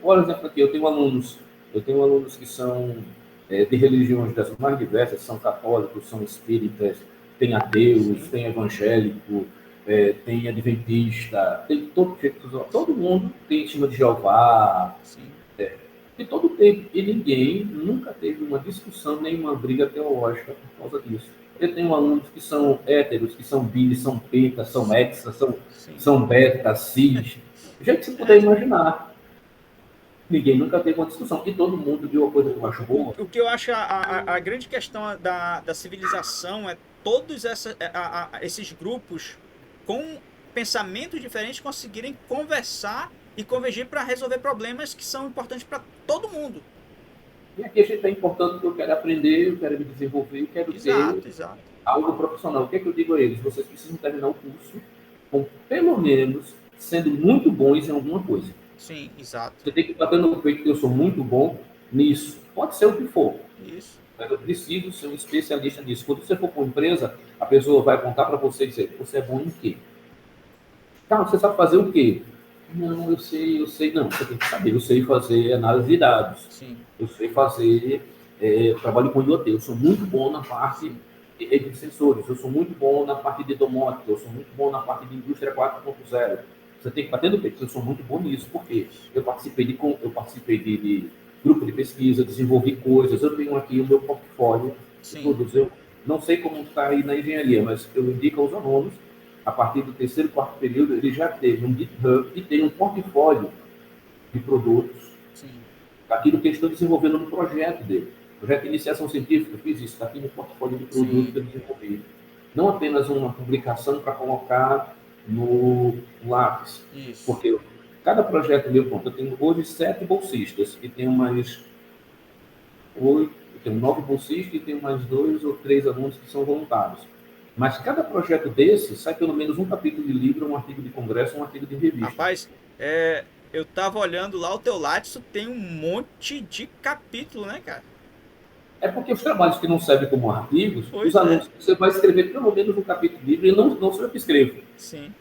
Por exemplo, aqui eu tenho alunos que são de religiões das mais diversas, são católicos, são espíritas, tem ateus, sim, tem evangélico, tem adventista, tem todo mundo tem estima de Jeová, de todo tempo, e ninguém nunca teve uma discussão, nem uma briga teológica por causa disso. Eu tenho alunos que são héteros, que são bi, são penta, são hexa, são beta, cis, gente que você puder imaginar. Ninguém nunca teve uma discussão. E todo mundo viu uma coisa que eu acho boa. O que eu acho a grande questão da civilização é todos esses grupos com pensamentos diferentes conseguirem conversar e convergir para resolver problemas que são importantes para todo mundo. E aqui a gente está importando que eu quero aprender, eu quero me desenvolver, eu quero ter algo profissional. O que é que eu digo a eles? Vocês precisam terminar o curso com, pelo menos, sendo muito bons em alguma coisa. Sim, exato. Você tem que bater no peito que eu sou muito bom nisso. Pode ser o que for. Isso. Mas eu preciso ser um especialista nisso. Quando você for para uma empresa, a pessoa vai apontar para você e dizer, você é bom em quê? Tá, você sabe fazer o quê? Não, eu sei. Não, você tem que saber. Eu sei fazer análise de dados. Sim. Eu sei fazer trabalho com IoT. Eu sou muito bom na parte de sensores. Eu sou muito bom na parte de domótica. Eu sou muito bom na parte de indústria 4.0. Você tem que bater no peito. Eu sou muito bom nisso. Por quê? Eu participei de grupo de pesquisa, desenvolvi coisas. Eu tenho aqui o meu portfólio de produtos. Eu não sei como está aí na engenharia, mas eu indico aos alunos, a partir do terceiro, quarto período, ele já teve um GitHub e tem um portfólio de produtos. Sim. Aquilo que eles estão desenvolvendo no projeto dele. Projeto de iniciação científica, eu fiz isso, está aqui no portfólio de produtos que eu desenvolvi. Não apenas uma publicação para colocar no lápis. Isso. Porque cada projeto meu, eu tenho hoje 7 bolsistas e tenho mais 8, eu tenho 9 bolsistas e tenho mais 2 ou 3 alunos que são voluntários. Mas cada projeto desse sai pelo menos um capítulo de livro, um artigo de congresso, um artigo de revista. Rapaz, eu tava olhando lá, o teu Lattes tem um monte de capítulo, né, cara? É porque os trabalhos que não servem como artigos, os alunos, você vai escrever pelo menos um capítulo de livro e não sou eu que escrevo. Sim.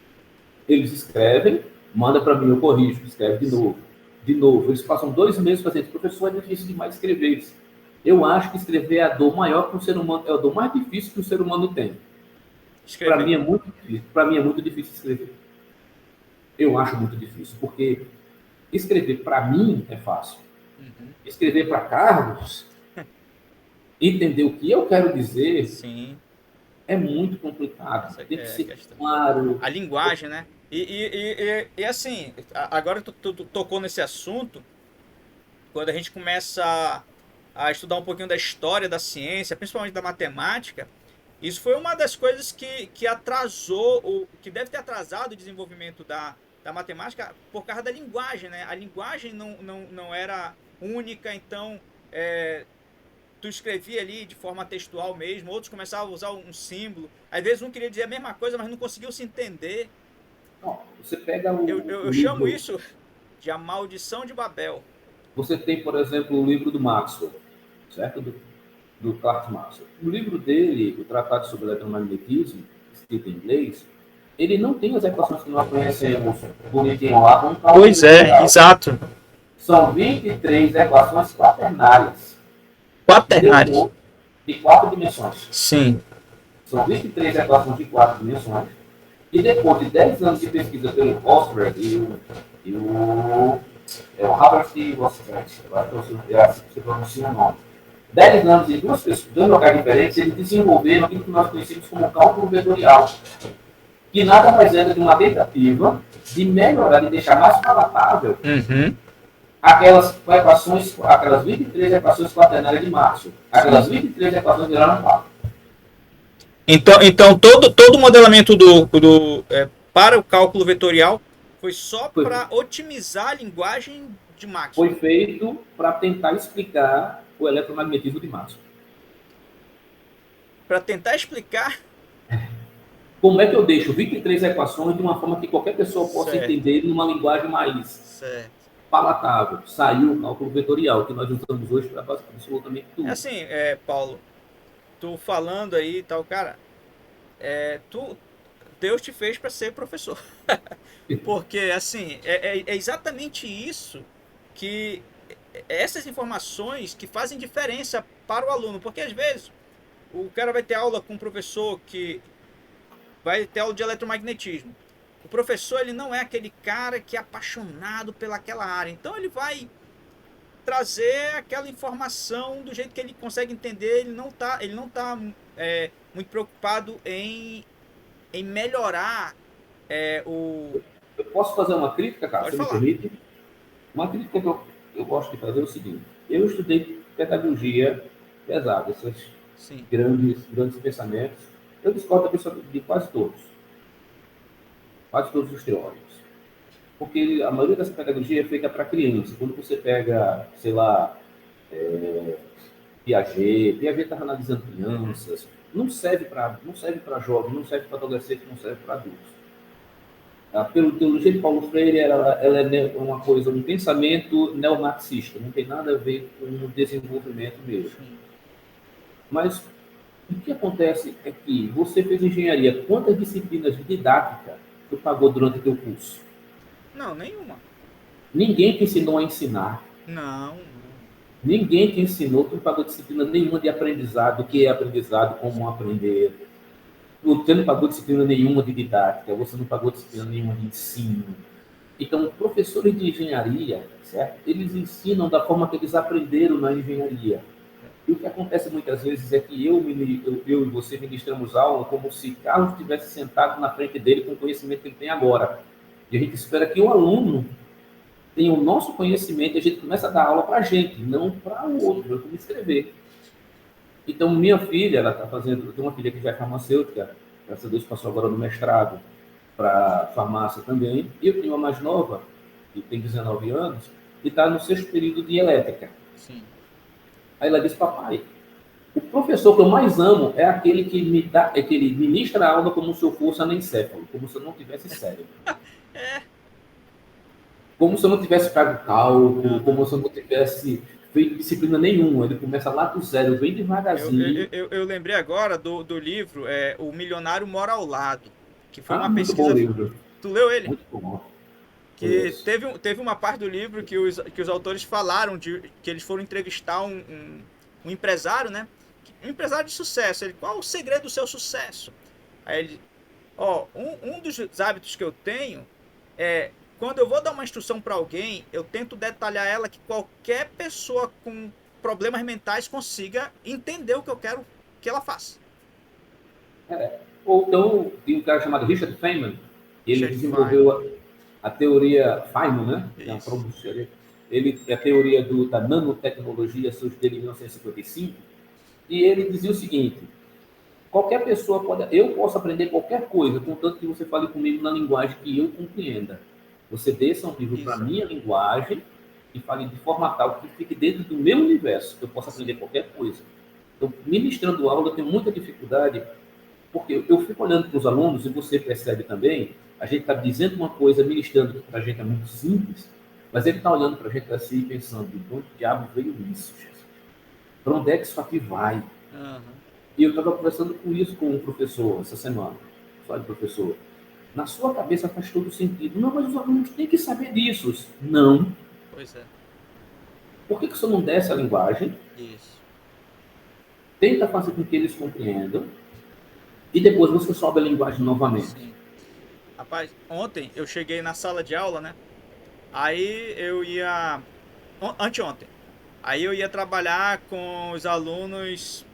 Eles escrevem, manda para mim, eu corrijo, escreve de novo. De novo, eles passam 2 meses fazendo. Professor, é difícil demais escrever isso. Eu acho que escrever é a dor maior que o ser humano, é a dor mais difícil que o ser humano tem. Para mim é muito difícil. Para mim é muito difícil escrever. Eu acho muito difícil, porque escrever para mim é fácil. Uhum. Escrever para Carlos, entender o que eu quero dizer, sim, é muito complicado. Tem que ser claro. A linguagem, né? E assim, agora tu tocou nesse assunto, quando a gente começa a estudar um pouquinho da história da ciência, principalmente da matemática, isso foi uma das coisas que atrasou, que deve ter atrasado o desenvolvimento da matemática por causa da linguagem, né? A linguagem não era única, então tu escrevia ali de forma textual mesmo, outros começavam a usar um símbolo, às vezes um queria dizer a mesma coisa, mas não conseguiu se entender. Não, você pega eu chamo isso de a maldição de Babel. Você tem, por exemplo, o livro do Maxwell, certo? Do Clark Maxwell. O livro dele, o Tratado sobre Eletromagnetismo, escrito em inglês, ele não tem as equações que nós conhecemos bonitinho lá. Pois é, exato. São 23 equações quaternárias. Quaternárias? De 4 dimensões. Sim. São 23 equações de 4 dimensões. E depois de 10 anos de pesquisa pelo Osberg e o Robert Osberg, você pronuncia o nome. 10 anos em 2 locais diferentes, eles desenvolveram aquilo que nós conhecemos como cálculo vetorial, que nada mais é do que uma tentativa de melhorar, de deixar mais palatável aquelas 23 equações quaternárias de Maxwell. Aquelas 23 equações viraram 4. Então todo o modelamento para o cálculo vetorial Foi só para otimizar a linguagem de Maxwell. Foi feito para tentar explicar o eletromagnetismo de Maxwell. Para tentar explicar como é que eu deixo 23 equações de uma forma que qualquer pessoa possa entender numa linguagem mais palatável. Saiu o cálculo vetorial, que nós usamos hoje para absolutamente tudo. É assim, Paulo, tu falando aí e tal, cara, Deus te fez para ser professor. Porque, assim, é exatamente isso que... Essas informações que fazem diferença para o aluno. Porque, às vezes, o cara vai ter aula com um professor que vai ter aula de eletromagnetismo. O professor, ele não é aquele cara que é apaixonado pelaquela área. Então, ele vai trazer aquela informação do jeito que ele consegue entender. Ele não tá muito preocupado em melhorar o... Eu posso fazer uma crítica, cara, Pode se me falar. permite? Uma crítica que eu gosto de fazer é o seguinte. Eu estudei pedagogia pesada, esses grandes pensamentos. Eu discordo de quase todos os teóricos. Porque a maioria dessa pedagogia é feita para criança. Quando você pega, sei lá, Piaget estava analisando crianças, não serve para jovem, não serve para adolescente, não serve para adultos. A teologia de Paulo Freire ela é uma coisa, um pensamento neomarxista, não tem nada a ver com o desenvolvimento mesmo. Mas o que acontece é que você fez engenharia, quantas disciplinas de didática tu pagou durante o teu curso? Não, nenhuma. Ninguém te ensinou a ensinar. Não. Ninguém te ensinou, tu não pagou disciplina nenhuma de aprendizado, o que é aprendizado, como aprender. Você não pagou disciplina nenhuma de didática, você não pagou disciplina nenhuma de ensino. Então, professores de engenharia, certo? Eles ensinam da forma que eles aprenderam na engenharia. E o que acontece muitas vezes é que eu e você ministramos aula como se Carlos estivesse sentado na frente dele com o conhecimento que ele tem agora. E a gente espera que o aluno tenha o nosso conhecimento e a gente começa a dar aula para a gente, não para o outro, como escrever. Então, minha filha, ela está fazendo... Eu tenho uma filha que já é farmacêutica, graças a Deus passou agora no mestrado para farmácia também. E eu tenho uma mais nova, que tem 19 anos, e está no 6º período de elétrica. Sim. Aí ela disse, papai, o professor que eu mais amo é aquele que ele ministra a aula como se eu fosse anencéfalo, como se eu não tivesse cérebro. Como se eu não tivesse pago cálculo, como se eu não tivesse feito disciplina nenhuma. Ele começa lá do zero, bem devagarzinho. Eu lembrei agora do livro O Milionário Mora ao Lado, que foi uma muito pesquisa... bom livro. Tu leu ele? Muito bom. Que teve uma parte do livro que os autores falaram que eles foram entrevistar um empresário, né? Um empresário de sucesso. Ele, qual o segredo do seu sucesso? Aí ele, um dos hábitos que eu tenho é, quando eu vou dar uma instrução para alguém, eu tento detalhar ela que qualquer pessoa com problemas mentais consiga entender o que eu quero que ela faça. Ou então, tem um cara chamado Richard Feynman, ele desenvolveu a teoria Feynman, né? É a teoria da nanotecnologia, surgiu dele em 1955, e ele dizia o seguinte: qualquer pessoa eu posso aprender qualquer coisa, contanto que você fale comigo na linguagem que eu compreenda. Você desça um livro para a minha linguagem e fale de forma tal que fique dentro do meu universo, que eu possa aprender qualquer coisa. Então, ministrando aula, eu tenho muita dificuldade, porque eu fico olhando para os alunos, e você percebe também, a gente está dizendo uma coisa, ministrando, que para a gente é muito simples, mas ele está olhando para a gente assim e pensando, de onde o diabo veio isso, Jesus? Para onde é que isso aqui vai? Uhum. E eu estava conversando com isso com um professor essa semana. Olha, professor, na sua cabeça faz todo sentido. Não, mas os alunos têm que saber disso. Não. Pois é. Por que você não desce a linguagem? Isso. Tenta fazer com que eles compreendam. E depois você sobe a linguagem novamente. Sim. Rapaz, ontem eu cheguei na sala de aula, né? Aí eu ia... Anteontem. Aí eu ia trabalhar com os alunos...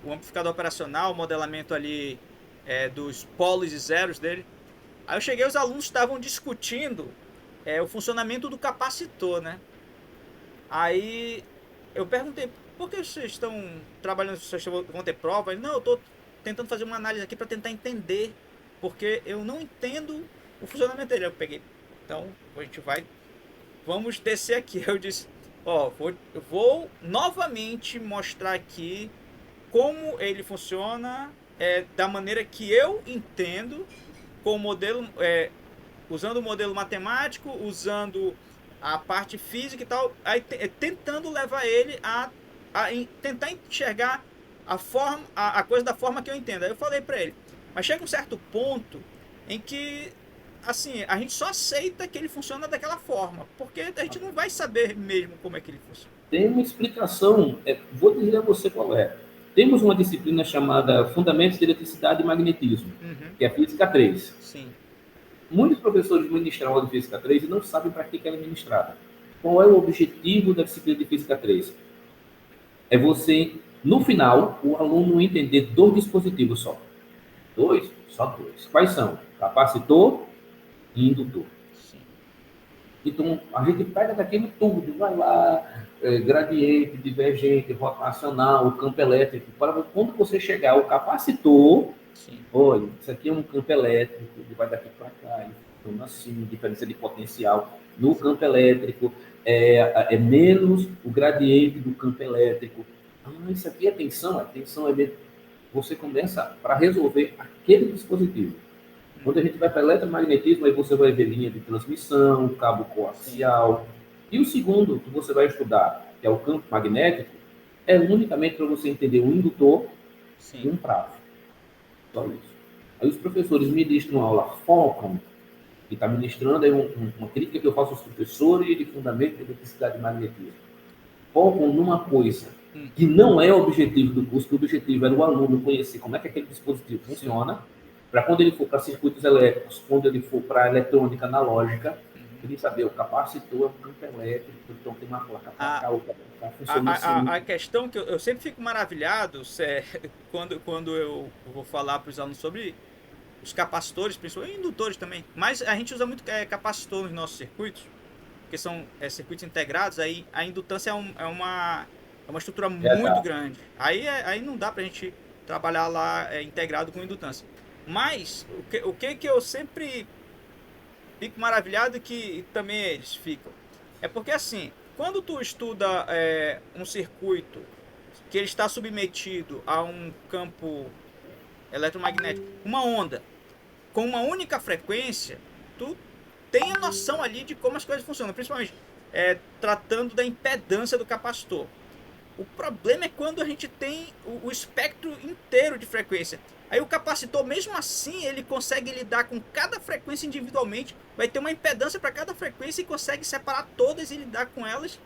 o amplificador operacional, o modelamento ali dos polos e zeros dele. Aí eu cheguei, os alunos estavam discutindo o funcionamento do capacitor, né? Aí eu perguntei, por que vocês estão trabalhando, vocês vão ter prova? Ele, não, eu estou tentando fazer uma análise aqui para tentar entender, porque eu não entendo o funcionamento dele. Eu peguei, então a gente vamos descer aqui. Eu disse, eu vou novamente mostrar aqui como ele funciona da maneira que eu entendo, com o modelo, usando o modelo matemático, usando a parte física e tal, aí tentando levar ele a tentar enxergar a coisa da forma que eu entendo. Aí eu falei para ele, mas chega um certo ponto em que assim, a gente só aceita que ele funciona daquela forma, porque a gente não vai saber mesmo como é que ele funciona. Tem uma explicação, vou dizer a você qual é. Temos uma disciplina chamada Fundamentos de Eletricidade e Magnetismo, que é a Física 3. Sim. Muitos professores ministram aula de Física 3 e não sabem para que ela é ministrada. Qual é o objetivo da disciplina de Física 3? É você, no final, o aluno entender 2 dispositivos só. 2? Só 2. Quais são? Capacitor e indutor. Sim. Então, a gente pega daquele tudo, vai lá, gradiente, divergente, rotacional, campo elétrico. Quando você chegar ao capacitor, sim, olha, isso aqui é um campo elétrico, ele vai daqui para cá, então assim, diferença de potencial no campo elétrico, é menos o gradiente do campo elétrico. Isso aqui é tensão, a tensão é mesmo. Você começa para resolver aquele dispositivo. Quando a gente vai para eletromagnetismo, aí você vai ver linha de transmissão, cabo coaxial. E o segundo que você vai estudar, que é o campo magnético, é unicamente para você entender um indutor, sim, e um travo. Só isso. Aí os professores ministram aula, focam, e está ministrando aí uma crítica que eu faço aos professores de fundamento de eletricidade e magnetismo. Focam numa coisa que não é o objetivo do curso, que o objetivo era o aluno conhecer como é que aquele dispositivo funciona, para quando ele for para circuitos elétricos, quando ele for para eletrônica analógica, ele saber o capacitor é um campo elétrico, então tem uma placa para cá, outra para cá, funciona assim. A questão que eu sempre fico maravilhado quando eu vou falar para os alunos sobre os capacitores, principalmente indutores também, mas a gente usa muito capacitor nos nossos circuitos, porque são circuitos integrados, aí a indutância é uma estrutura muito grande. Aí não dá para a gente trabalhar lá integrado com indutância. Mas o que eu sempre fico maravilhado que também eles ficam é porque assim, quando tu estuda um circuito que ele está submetido a um campo eletromagnético, uma onda com uma única frequência, tu tem a noção ali de como as coisas funcionam, principalmente tratando da impedância do capacitor. O problema é quando a gente tem o espectro inteiro de frequência. Aí o capacitor, mesmo assim, ele consegue lidar com cada frequência individualmente, vai ter uma impedância para cada frequência e consegue separar todas e lidar com elas.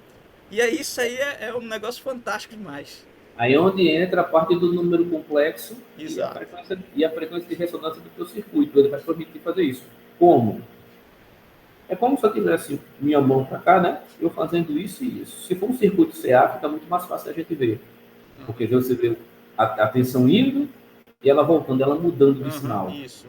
E aí isso aí é um negócio fantástico demais. Aí é onde entra a parte do número complexo. Exato. E a frequência de ressonância do teu circuito. Ele vai permitir fazer isso. Como? É como se eu tivesse minha mão para cá, né? Eu fazendo isso e isso. Se for um circuito CA, fica muito mais fácil a gente ver. Porque você vê a tensão indo e ela voltando, ela mudando de sinal. Isso.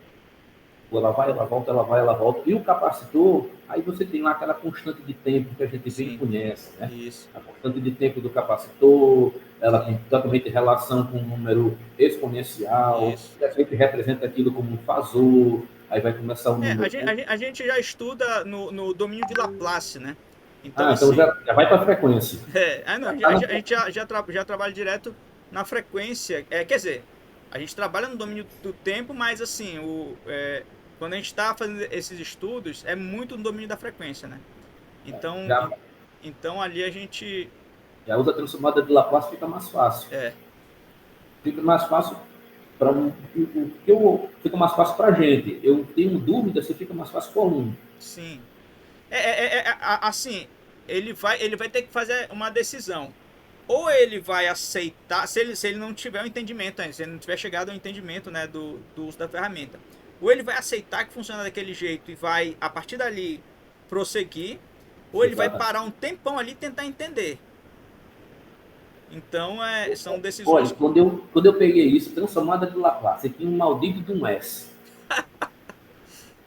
Ela vai, ela volta, ela vai, ela volta. E o capacitor, aí você tem lá aquela constante de tempo que a gente bem conhece, né? Isso. A constante de tempo do capacitor, ela tem totalmente relação com um número exponencial, que a gente representa aquilo como um fasor, aí vai começar um número... A gente já estuda no domínio de Laplace, né? Então assim, já vai para a frequência. A gente já trabalha direto na frequência. Quer dizer, a gente trabalha no domínio do tempo, mas assim, quando a gente está fazendo esses estudos, é muito no domínio da frequência, né? Então ali a gente... Já usa a transformada de Laplace, fica mais fácil. Fica mais fácil fica mais fácil para a gente. Eu tenho dúvida se fica mais fácil para o aluno. Sim. Assim, ele vai ter que fazer uma decisão. Ou ele vai aceitar, se ele não tiver o entendimento ainda, se ele não tiver chegado ao entendimento, né, do uso da ferramenta. Ou ele vai aceitar que funciona daquele jeito e vai, a partir dali, prosseguir. Ou ele vai parar um tempão ali e tentar entender. Então, são decisões... Olha, quando eu peguei isso, transformada de Laplace, tinha um maldito de um S.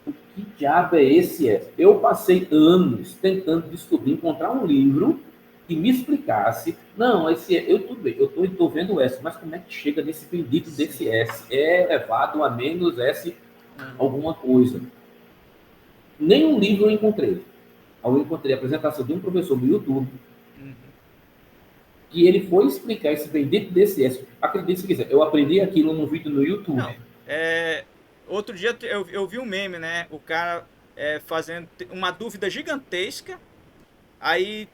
O que diabo é esse S? Eu passei anos tentando descobrir, encontrar um livro que me explicasse. Não, tudo bem, eu estou vendo o S, mas como é que chega nesse bendito desse S? É elevado a menos S alguma coisa. Nenhum livro eu encontrei. Eu encontrei a apresentação de um professor do YouTube, que ele foi explicar esse bendito DCS. Acredite se quiser, eu aprendi aquilo num vídeo no YouTube. Não, outro dia eu vi um meme, né? O cara fazendo uma dúvida gigantesca. Aí,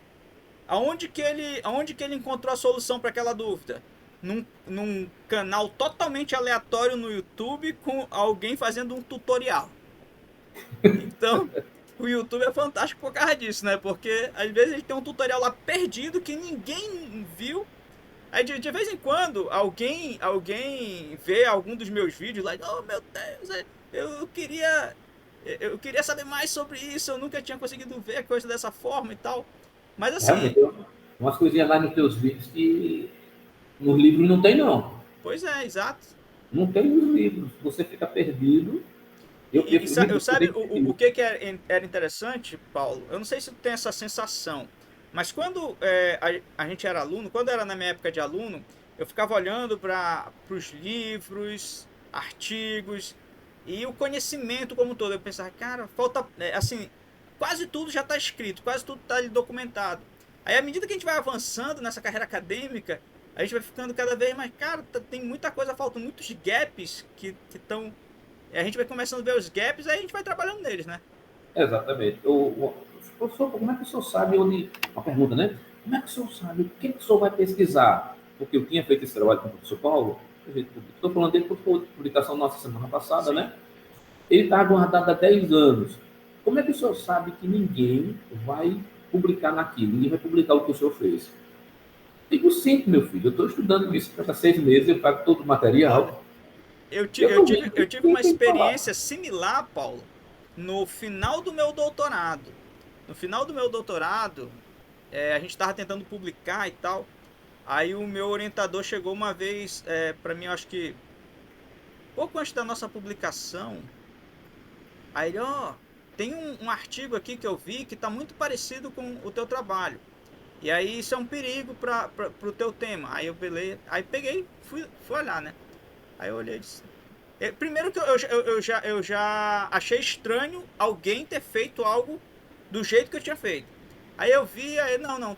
aonde que ele encontrou a solução para aquela dúvida? Num canal totalmente aleatório no YouTube com alguém fazendo um tutorial. Então, o YouTube é fantástico por causa disso, né? Porque às vezes a gente tem um tutorial lá perdido que ninguém viu. Aí de vez em quando alguém vê algum dos meus vídeos lá e oh meu Deus, eu queria saber mais sobre isso, eu nunca tinha conseguido ver a coisa dessa forma e tal. Mas assim. Realmente, umas coisinhas lá nos teus vídeos que nos livros não tem, não. Pois é, exato. Não tem nos livros, você fica perdido. Sabe o que era interessante, Paulo? Eu não sei se tu tem essa sensação, mas quando a gente era aluno, quando era na minha época de aluno, eu ficava olhando para os livros, artigos e o conhecimento como um todo. Eu pensava, cara, falta, assim, quase tudo já está escrito, quase tudo está documentado. Aí, à medida que a gente vai avançando nessa carreira acadêmica, a gente vai ficando cada vez mais, cara, tem muita coisa faltando, muitos gaps que estão... A gente vai começando a ver os gaps, aí a gente vai trabalhando neles, né? Exatamente. Professor, como é que o senhor sabe onde... Uma pergunta, né? Como é que o senhor sabe? O que o senhor vai pesquisar? Porque eu tinha feito esse trabalho com o professor Paulo. Estou falando dele por publicação nossa semana passada, sim, né? Ele está guardado há 10 anos. Como é que o senhor sabe que ninguém vai publicar naquilo? Ninguém vai publicar o que o senhor fez? Digo sim, meu filho. Eu estou estudando isso para 6 meses, eu pago todo o material. Eu tive uma experiência similar, Paulo, no final do meu doutorado. No final do meu doutorado, a gente estava tentando publicar e tal. Aí o meu orientador chegou uma vez para mim, acho que pouco antes da nossa publicação. Aí ele, tem um artigo aqui que eu vi que está muito parecido com o teu trabalho. E aí isso é um perigo para o teu tema. Aí eu peguei, fui olhar, né? Aí eu olhei e disse... Primeiro que eu já achei estranho alguém ter feito algo do jeito que eu tinha feito. Aí eu vi, não,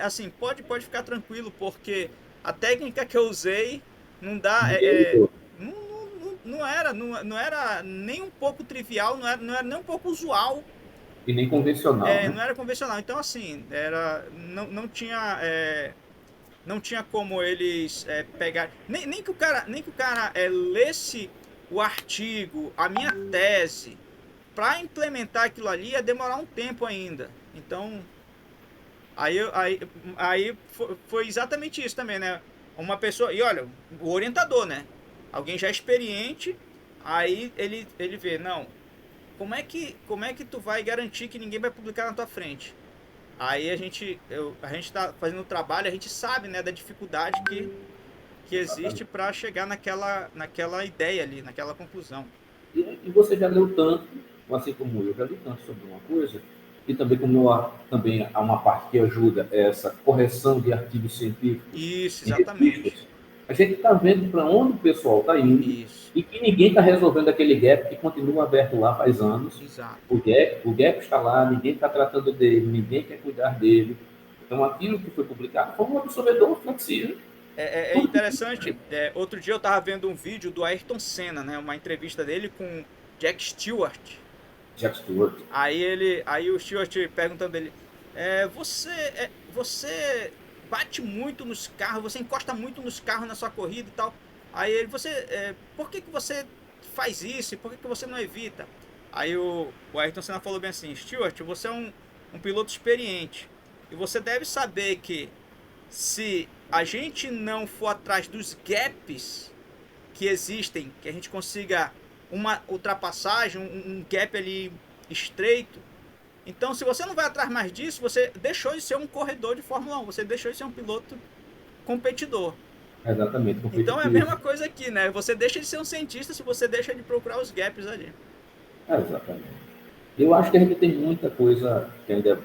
assim, pode ficar tranquilo, porque a técnica que eu usei não dá... não era nem um pouco trivial, não era nem um pouco usual. E nem convencional. Né? Não era convencional. Então, assim, não tinha como eles pegar... Nem que o cara lesse o artigo, a minha tese, para implementar aquilo ali ia demorar um tempo ainda. Então, aí foi exatamente isso também, né? Uma pessoa... E olha, o orientador, né? Alguém já experiente, aí ele vê, não, como é que tu vai garantir que ninguém vai publicar na tua frente? Aí a gente está fazendo o trabalho, a gente sabe, né, da dificuldade que existe para chegar naquela ideia ali, naquela conclusão. E você já leu tanto, assim como eu já li tanto sobre uma coisa, e também como também há uma parte que ajuda essa correção de artigos científicos. Isso, exatamente. A gente está vendo para onde o pessoal está indo. Isso. E que ninguém está resolvendo aquele gap que continua aberto lá faz anos. Exato. O gap está lá, ninguém está tratando dele, ninguém quer cuidar dele. Então, aquilo que foi publicado foi um absorvedor flexível. É interessante. Outro dia eu estava vendo um vídeo do Ayrton Senna, né? Uma entrevista dele com Jack Stewart. Aí o Stewart perguntando dele, você bate muito nos carros, você encosta muito nos carros na sua corrida e tal. Aí ele, por que você faz isso? E por que você não evita? Aí o Ayrton Senna falou bem assim, Stewart, você é um piloto experiente. E você deve saber que se a gente não for atrás dos gaps que existem, que a gente consiga uma ultrapassagem, um gap ali estreito, então se você não vai atrás mais disso, você deixou de ser um corredor de Fórmula 1, você deixou de ser um piloto competidor. Exatamente. Então é a mesma coisa aqui, né? Você deixa de ser um cientista se você deixa de procurar os gaps ali. Exatamente. Eu acho que a gente tem muita coisa que ainda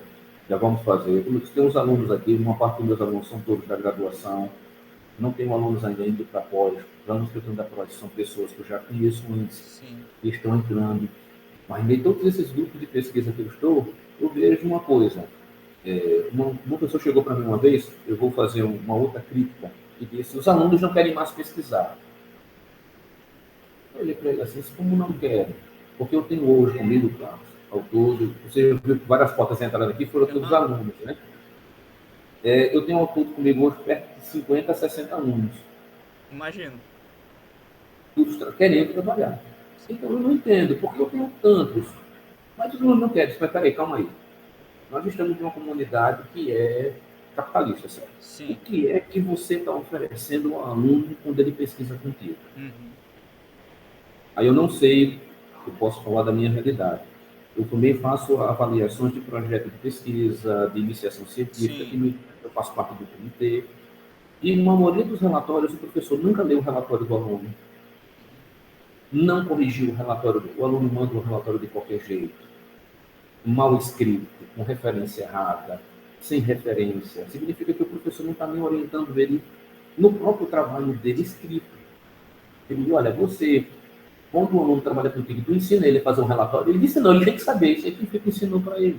já vamos fazer. Tem uns alunos aqui, uma parte dos meus alunos são todos da graduação, não tenho alunos ainda indo para pós. Os alunos que eu tenho da pós são pessoas que eu já conheço antes, que estão entrando. Mas em todos esses grupos de pesquisa que eu estou, eu vejo uma coisa. Uma pessoa chegou para mim uma vez, eu vou fazer uma outra crítica, e disse: os alunos não querem mais pesquisar. Eu olhei para ele assim: como não querem? Porque eu tenho hoje comigo, Carlos, ao todo, você viu que várias portas entrando aqui, foram todos alunos, né? Eu tenho ao todo comigo hoje perto de 50 a 60 alunos. Imagino. Todos querendo trabalhar. Então eu não entendo, porque eu tenho tantos. Mas os alunos não querem. Mas peraí, calma aí. Nós estamos em uma comunidade que é capitalista, certo? Sim. O que é que você está oferecendo ao aluno quando ele pesquisa contigo? Aí eu não sei, eu posso falar da minha realidade. Eu também faço avaliações de projeto de pesquisa, de iniciação científica, eu faço parte do comitê. E na maioria dos relatórios, o professor nunca leu o relatório do aluno. Não corrigiu o relatório, o aluno manda o relatório de qualquer jeito. Mal escrito, com referência errada, sem referência. Significa que o professor não está nem orientando ele no próprio trabalho dele escrito. Ele diz: olha, você, quando o aluno trabalha contigo, tu ensina ele a fazer um relatório. Ele disse: não, ele tem que saber, isso aí que fica ensinando para ele.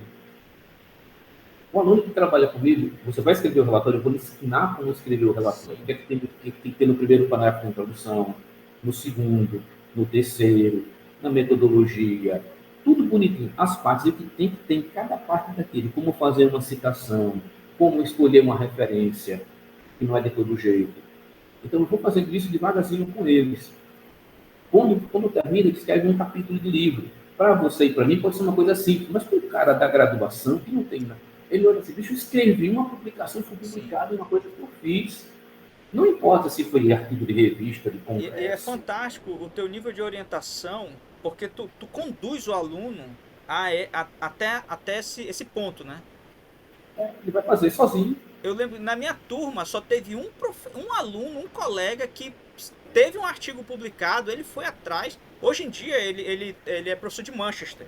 O aluno que trabalha comigo, você vai escrever o relatório, eu vou lhe ensinar como escrever o relatório. O que é que tem que ter no primeiro parágrafo da introdução, no segundo, no terceiro, na metodologia, tudo bonitinho. As partes, o que tem que ter em cada parte daquele, como fazer uma citação, como escolher uma referência, que não é de todo jeito. Então, eu vou fazendo isso devagarzinho com eles. Quando termina, eles escrevem um capítulo de livro. Para você e para mim pode ser uma coisa simples, mas para o cara da graduação, que não tem nada, ele olha assim: deixa eu escrever uma publicação, foi publicada, uma coisa que eu fiz. Não importa se foi artigo de revista, de congresso. E é fantástico o teu nível de orientação, porque tu conduz o aluno até esse ponto, né? Ele vai fazer sozinho. Eu lembro, na minha turma só teve um aluno, um colega que teve um artigo publicado, ele foi atrás. Hoje em dia ele é professor de Manchester.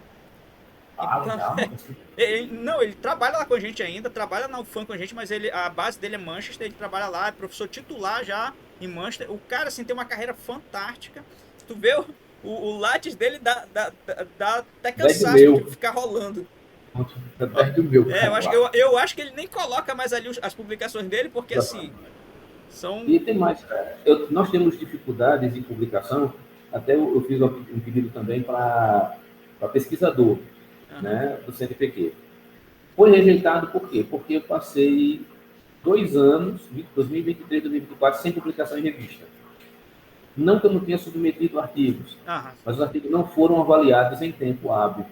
Então, ele trabalha lá com a gente ainda, trabalha na UFAM com a gente, mas a base dele é Manchester, ele trabalha lá, é professor titular já em Manchester. O cara, assim, tem uma carreira fantástica. Tu vê o látis dele dá até cansaço de ficar rolando. Eu acho que ele nem coloca mais ali as publicações dele, porque assim, são... E tem mais, nós temos dificuldades em publicação, até eu fiz um pedido também para pesquisador, né, do CNPq. Foi rejeitado por quê? Porque eu passei 2 anos, 2023 e 2024, sem publicação em revista. Não que eu não tenha submetido artigos, mas os artigos não foram avaliados em tempo hábil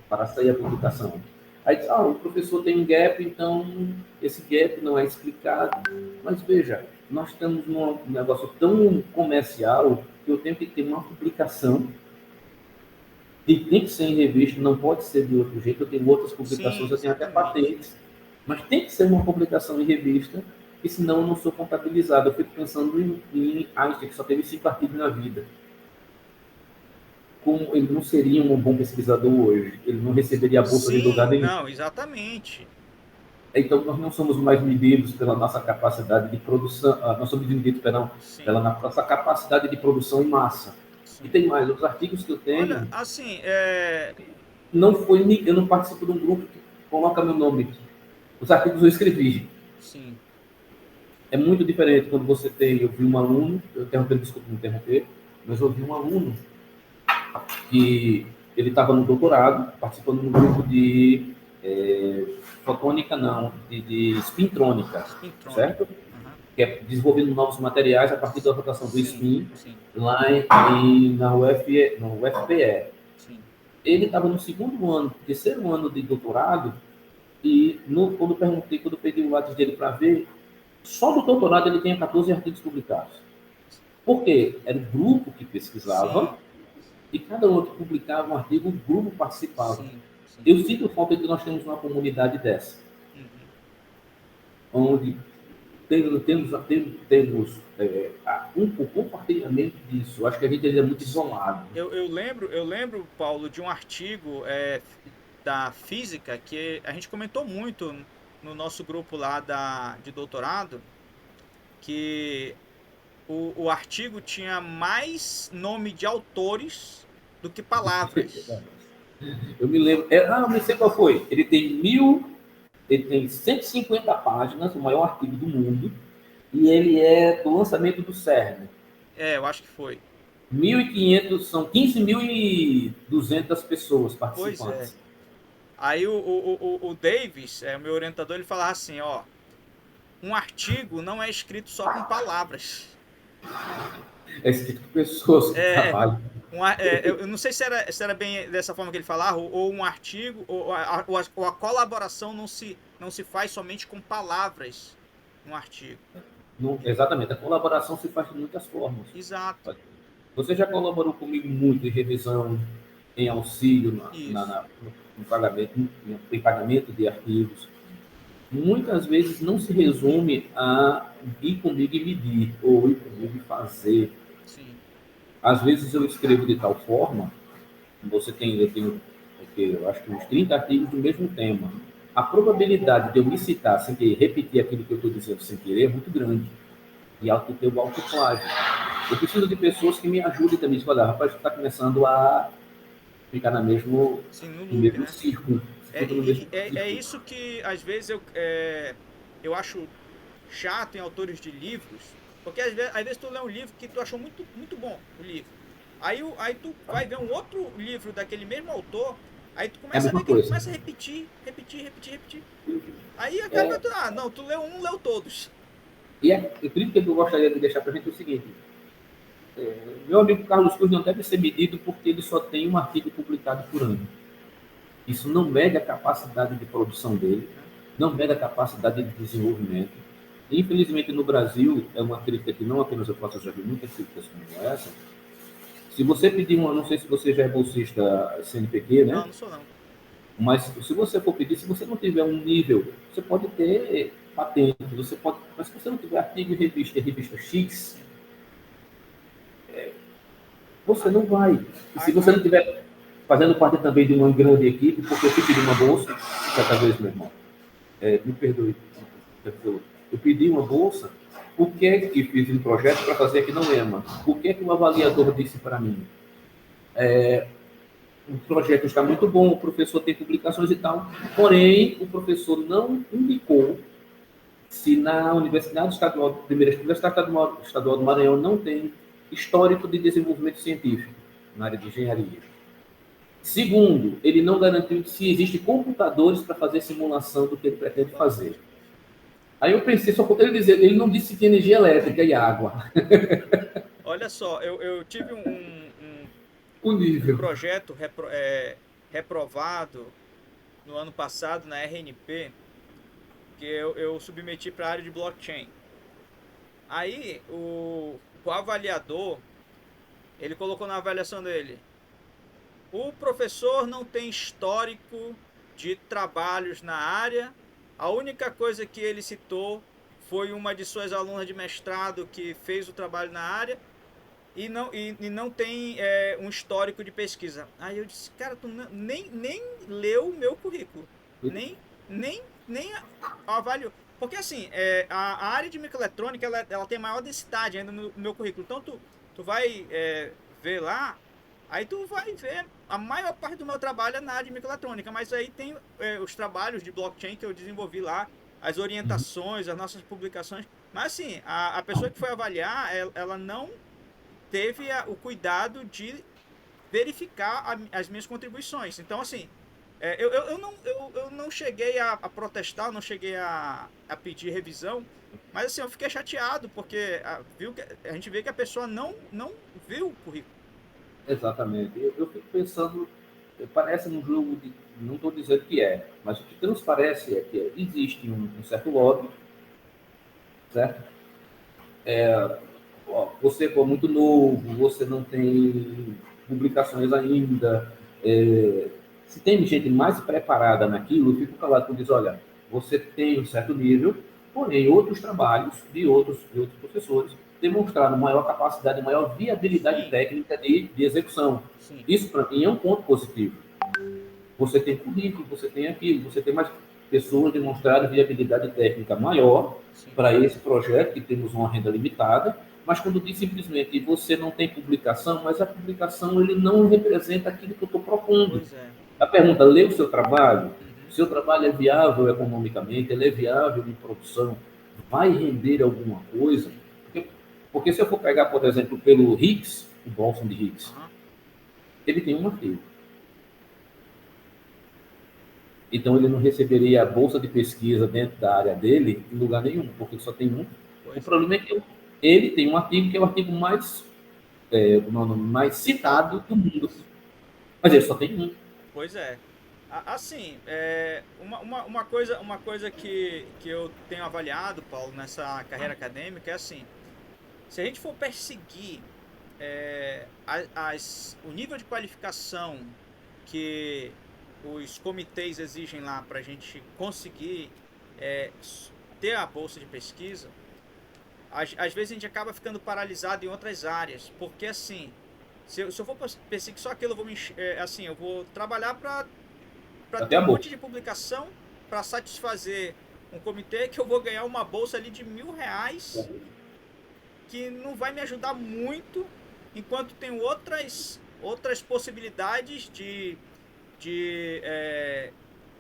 para sair a publicação. Aí diz: o professor tem um gap, então esse gap não é explicado. Mas veja, nós estamos num negócio tão comercial que eu tenho que ter uma publicação e tem que ser em revista, não pode ser de outro jeito. Eu tenho outras publicações, eu tenho até patentes, mas tem que ser uma publicação em revista, e senão eu não sou contabilizado. Eu fico pensando em Einstein, que só teve 5 artigos na vida. Como ele não seria um bom pesquisador hoje, ele não receberia a bolsa de lugar nenhum. Não, exatamente. Então, nós não somos mais medidos pela nossa capacidade de produção, nós somos medidos, pela nossa capacidade de produção em massa. E tem mais, os artigos que eu tenho... Olha, assim, eu não participo de um grupo que coloca meu nome. Os artigos eu escrevi. Sim. É muito diferente quando você tem... Eu vi um aluno, desculpa me interromper, mas eu vi um aluno que ele estava no doutorado, participando de um grupo de fotônica, não, de spintrônica, certo? Que é desenvolvendo novos materiais a partir da rotação do spin, lá na UFPE. Ele estava no terceiro ano de doutorado, e quando eu peguei o lápis dele para ver, só do doutorado ele tinha 14 artigos publicados. Por quê? Era o grupo que pesquisava, e cada um que publicava um artigo, o grupo participava. Eu sinto falta de que nós temos uma comunidade dessa, onde temos um compartilhamento disso. Eu acho que a gente é muito isolado. Eu lembro, Paulo, de um artigo da física que a gente comentou muito no nosso grupo lá de doutorado, que o artigo tinha mais nome de autores do que palavras. Eu me lembro. Eu não sei qual foi. Ele tem 150 páginas, o maior artigo do mundo, e ele é do lançamento do CERN. Eu acho que foi. 1.500, são 15.200 pessoas participantes. Pois é. Aí o Davis, o meu orientador, ele falava assim, ó, um artigo não é escrito só com palavras. É escrito com pessoas que trabalham. Eu não sei se era bem dessa forma que ele falava, ou um artigo, ou a colaboração não se faz somente com palavras no artigo. Exatamente, a colaboração se faz de muitas formas. Exato. Você já colaborou comigo muito em revisão, em auxílio no pagamento de arquivos. Muitas vezes não se resume a ir comigo e medir, ou ir comigo e fazer. Sim. Às vezes eu escrevo de tal forma, eu acho que uns 30 artigos do mesmo tema. A probabilidade de eu me citar sem querer, repetir aquilo que eu estou dizendo sem querer, é muito grande. E ter o autoplágio. Eu preciso de pessoas que me ajudem também. Olha, rapaz, está começando a ficar no mesmo círculo. É isso que, às vezes, eu acho chato em autores de livros, porque às vezes tu lê um livro que tu achou muito, muito bom, o livro. Aí tu vai ver um outro livro daquele mesmo autor, aí tu começa a ver que ele começa a repetir. Aí acaba tu leu um, leu todos. E a crítica que eu gostaria de deixar para a gente é o seguinte: meu amigo Carlos Cruz não deve ser medido porque ele só tem um artigo publicado por ano. Isso não mede a capacidade de produção dele, não mede a capacidade de desenvolvimento. E, infelizmente, no Brasil, é uma crítica que não apenas eu faço, eu já vi muitas críticas como essa. Se você pedir não sei se você já é bolsista CNPq, né? Não sou não. Mas se você for pedir, se você não tiver um nível, você pode ter patente, mas se você não tiver artigo em revista X, você não vai. E se você não tiver fazendo parte também de uma grande equipe, porque eu pedi uma bolsa, certa vez, meu irmão, me perdoe, eu pedi uma bolsa, por que é que fiz um projeto para fazer aqui no EMA? Por que é que o avaliador disse para mim? O projeto está muito bom, o professor tem publicações e tal, porém, o professor não indicou se na Universidade Estadual, primeira Universidade Estadual do Maranhão não tem histórico de desenvolvimento científico na área de engenharia. Segundo, ele não garantiu se existem computadores para fazer simulação do que ele pretende fazer. Aí eu pensei, só por ele dizer, ele não disse que energia elétrica e água. Olha só, eu tive um projeto reprovado no ano passado na RNP, que eu submeti para a área de blockchain. Aí o avaliador, ele colocou na avaliação dele: o professor não tem histórico de trabalhos na área, a única coisa que ele citou foi uma de suas alunas de mestrado que fez o trabalho na área e não tem um histórico de pesquisa. Aí eu disse, cara, tu nem leu o meu currículo, nem avaliou. Porque assim, a área de microeletrônica, ela tem maior densidade ainda no meu currículo. Então tu vai ver lá, aí tu vai ver a maior parte do meu trabalho é na área de microeletrônica, mas aí tem os trabalhos de blockchain que eu desenvolvi lá, as orientações, as nossas publicações. Mas assim, a pessoa que foi avaliar, ela não teve o cuidado de verificar as minhas contribuições. Então assim, eu não cheguei a protestar, não cheguei a pedir revisão, mas assim, eu fiquei chateado, porque a gente vê que a pessoa não viu o currículo. Exatamente. Eu fico pensando, parece um jogo não estou dizendo que mas o que transparece é que existe um certo lobby, certo? Você é muito novo, você não tem publicações ainda, se tem gente mais preparada naquilo, eu fico calado e diz, olha, você tem um certo nível, porém outros trabalhos de outros professores demonstraram maior capacidade, maior viabilidade técnica de execução. Sim. Isso, para mim, é um ponto positivo. Você tem currículo, você tem aquilo, você tem mais pessoas demonstrando viabilidade técnica maior para esse projeto, que temos uma renda limitada, mas quando diz simplesmente você não tem publicação, mas a publicação ele não representa aquilo que eu estou propondo. Pois é. A pergunta, lê o seu trabalho? O seu trabalho é viável economicamente? Ele é viável em produção? Vai render alguma coisa? Porque se eu for pegar, por exemplo, pelo Higgs, o bóson de Higgs, ele tem um artigo. Então, ele não receberia a bolsa de pesquisa dentro da área dele em lugar nenhum, porque ele só tem um. O problema é que ele tem um artigo que é o artigo mais citado do mundo. Mas ele só tem um. Pois é. Assim, uma coisa que eu tenho avaliado, Paulo, nessa carreira acadêmica é assim, se a gente for perseguir o nível de qualificação que os comitês exigem lá para a gente conseguir ter a bolsa de pesquisa, às vezes a gente acaba ficando paralisado em outras áreas, porque assim, se eu for perseguir só aquilo, eu vou trabalhar para ter um monte de publicação para satisfazer um comitê que eu vou ganhar uma bolsa ali de R$1.000, que não vai me ajudar muito, enquanto tem outras possibilidades de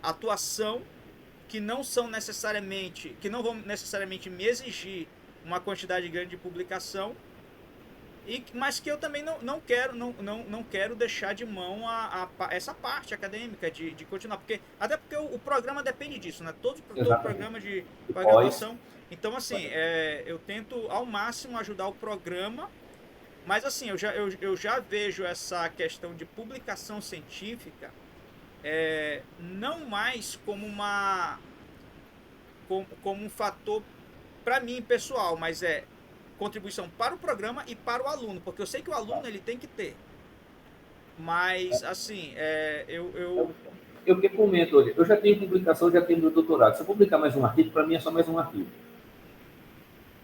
atuação que não vão necessariamente me exigir uma quantidade grande de publicação, mas que eu também não quero deixar de mão essa parte acadêmica de continuar, até porque o programa depende disso, né? Todo programa de graduação. Então, assim, eu tento ao máximo ajudar o programa, mas assim, eu já vejo essa questão de publicação científica não mais como um fator para mim pessoal, mas contribuição para o programa e para o aluno, porque eu sei que o aluno ele tem que ter, mas assim, eu que comento, olha, eu já tenho publicação, já tenho meu doutorado, se eu publicar mais um artigo, para mim é só mais um artigo,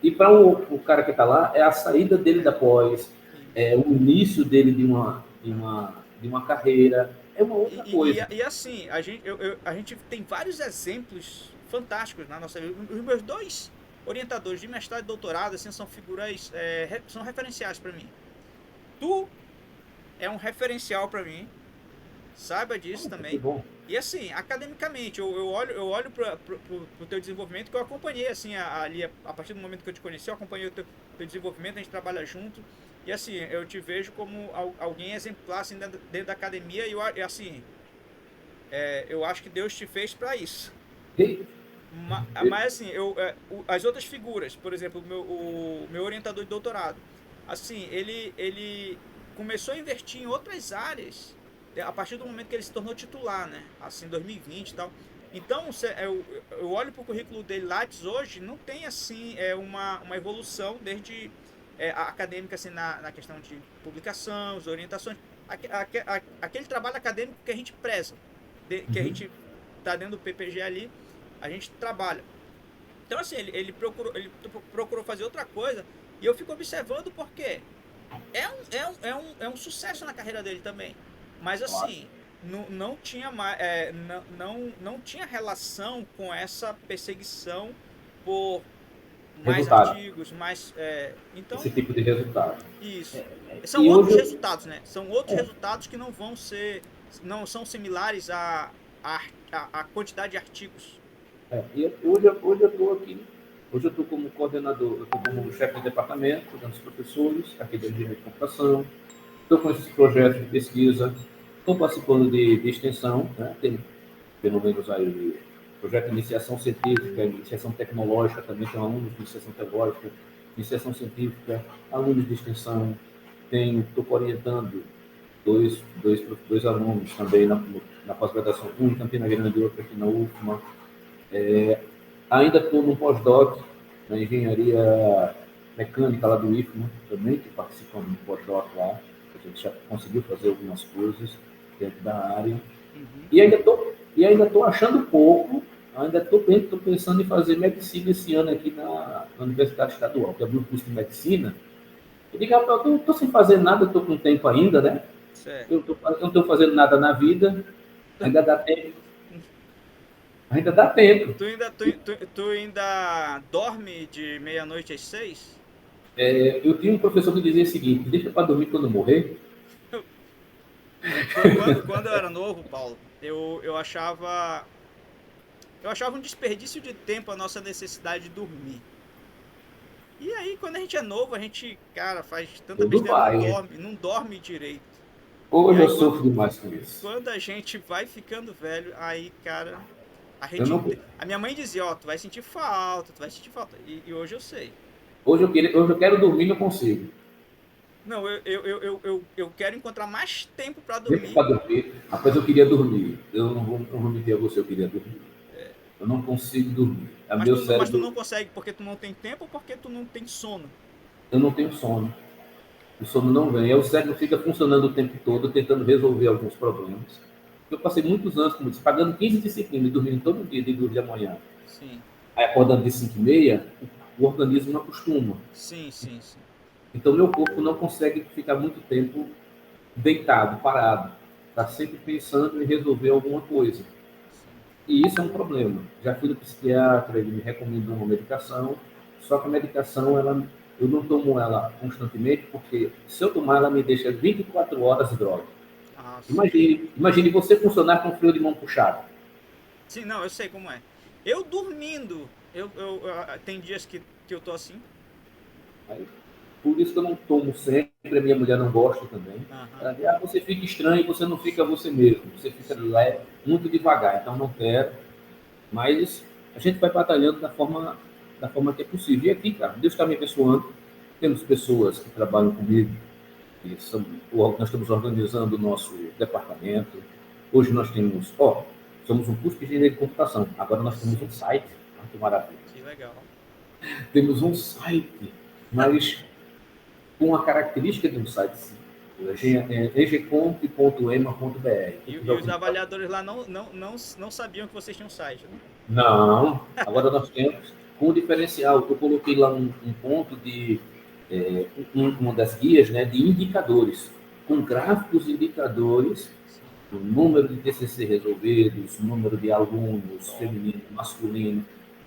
e para o cara que está lá, é a saída dele da pós, o início dele de uma carreira, é uma outra coisa. E assim, a gente tem vários exemplos fantásticos na nossa vida. Os meus 2 orientadores de mestrado e doutorado, assim, são figuras, são referenciais para mim. Tu é um referencial para mim, saiba disso também. E assim, academicamente, eu olho para o teu desenvolvimento, que eu acompanhei, assim, ali, a partir do momento que eu te conheci, eu acompanhei o teu desenvolvimento, a gente trabalha junto. E assim, eu te vejo como alguém exemplar assim, dentro da academia, e assim, eu acho que Deus te fez para isso. Mas assim, as outras figuras, por exemplo, o meu orientador de doutorado, assim, ele começou a investir em outras áreas a partir do momento que ele se tornou titular, né? Assim, 2020 e tal. Então, eu olho para o currículo dele Lattes hoje, não tem assim uma evolução desde a acadêmica, assim, na questão de publicação, as orientações, aquele trabalho acadêmico que a gente preza, que a gente está dentro do PPG ali, a gente trabalha. Então, assim, ele procurou fazer outra coisa, e eu fico observando porque é um sucesso na carreira dele também. Mas, assim, não tinha não tinha relação com essa perseguição por mais artigos, mais... então, esse tipo de resultado. Isso. São outros resultados, né? São outros resultados que não são similares à quantidade de artigos. Hoje eu estou aqui, hoje eu estou como coordenador, eu estou como chefe de departamento, cuidando dos professores, aqui da engenharia de computação, estou com esses projetos de pesquisa, estou participando de extensão, né? Tem pelo menos aí projeto de iniciação científica, iniciação tecnológica, também tem alunos de iniciação tecnológica, iniciação científica, alunos de extensão, estou orientando dois alunos também na pós-graduação, um em Campina Grande e outro aqui na UFMA. Ainda estou no pós-doc, na engenharia mecânica lá do IFMA, também estou participando do pós-doc lá, a gente já conseguiu fazer algumas coisas dentro da área. E ainda estou achando pouco, ainda estou pensando em fazer medicina esse ano aqui na Universidade Estadual, que abriu um curso de medicina. Eu digo, rapaz, eu estou sem fazer nada, estou com tempo ainda, né? Certo. Eu não estou fazendo nada na vida, ainda dá tempo. Ainda dá tempo. Tu ainda dorme de meia-noite às 6? Eu tinha um professor que dizia o seguinte: deixa para dormir quando morrer. Quando eu era novo, Paulo, eu achava um desperdício de tempo a nossa necessidade de dormir. E aí, quando a gente é novo, a gente, cara, faz tanta Tudo besteira, vai. não dorme direito. E Hoje eu aí, sofro demais com isso. quando a gente vai ficando velho, aí, cara, Eu não... a minha mãe dizia, ó, tu vai sentir falta, tu vai sentir falta. E hoje eu sei. Hoje eu quero dormir e não consigo. Não, eu quero encontrar mais tempo para Tempo dormir. para dormir. Rapaz, eu queria dormir. Eu não vou mentir a você, eu queria dormir. Eu não consigo dormir. Mas tu não consegue porque tu não tem tempo ou porque tu não tem sono? Eu não tenho sono. O sono não vem. Aí o cérebro fica funcionando o tempo todo, tentando resolver alguns problemas. Eu passei muitos anos, como disse, pagando 15 disciplinas, dormindo todo dia, de 2 da manhã. Sim. Aí acordando de 5h30, o organismo não acostuma. Sim. Então meu corpo não consegue ficar muito tempo deitado, parado. Está sempre pensando em resolver alguma coisa. E isso é um problema. Já fui no psiquiatra, ele me recomendou uma medicação, só que a medicação, eu não tomo ela constantemente, porque se eu tomar, ela me deixa 24 horas droga. Imagine você funcionar com freio de mão puxado. Sim, não, eu sei como é. Eu dormindo, tem dias que eu tô assim. Aí, por isso que eu não tomo sempre, a minha mulher não gosta também. Ela diz, você fica estranho, você não fica você mesmo, você fica leve, muito devagar, então não quero. Mas a gente vai batalhando da forma que é possível. E aqui, cara, Deus está me abençoando. Temos pessoas que trabalham comigo, nós estamos organizando o nosso departamento. Hoje nós temos, somos um curso de engenharia de computação. Agora nós temos um site. Que maravilha. Que legal. Temos um site, mas com a característica de um site egcomp.ema.br. E os avaliadores lá não sabiam que vocês tinham um site, né? Não. Agora nós temos, com o diferencial, eu coloquei lá um ponto de uma das guias, né, de indicadores, com gráficos indicadores, o número de TCC resolvidos, o número de alunos feminino, masculino,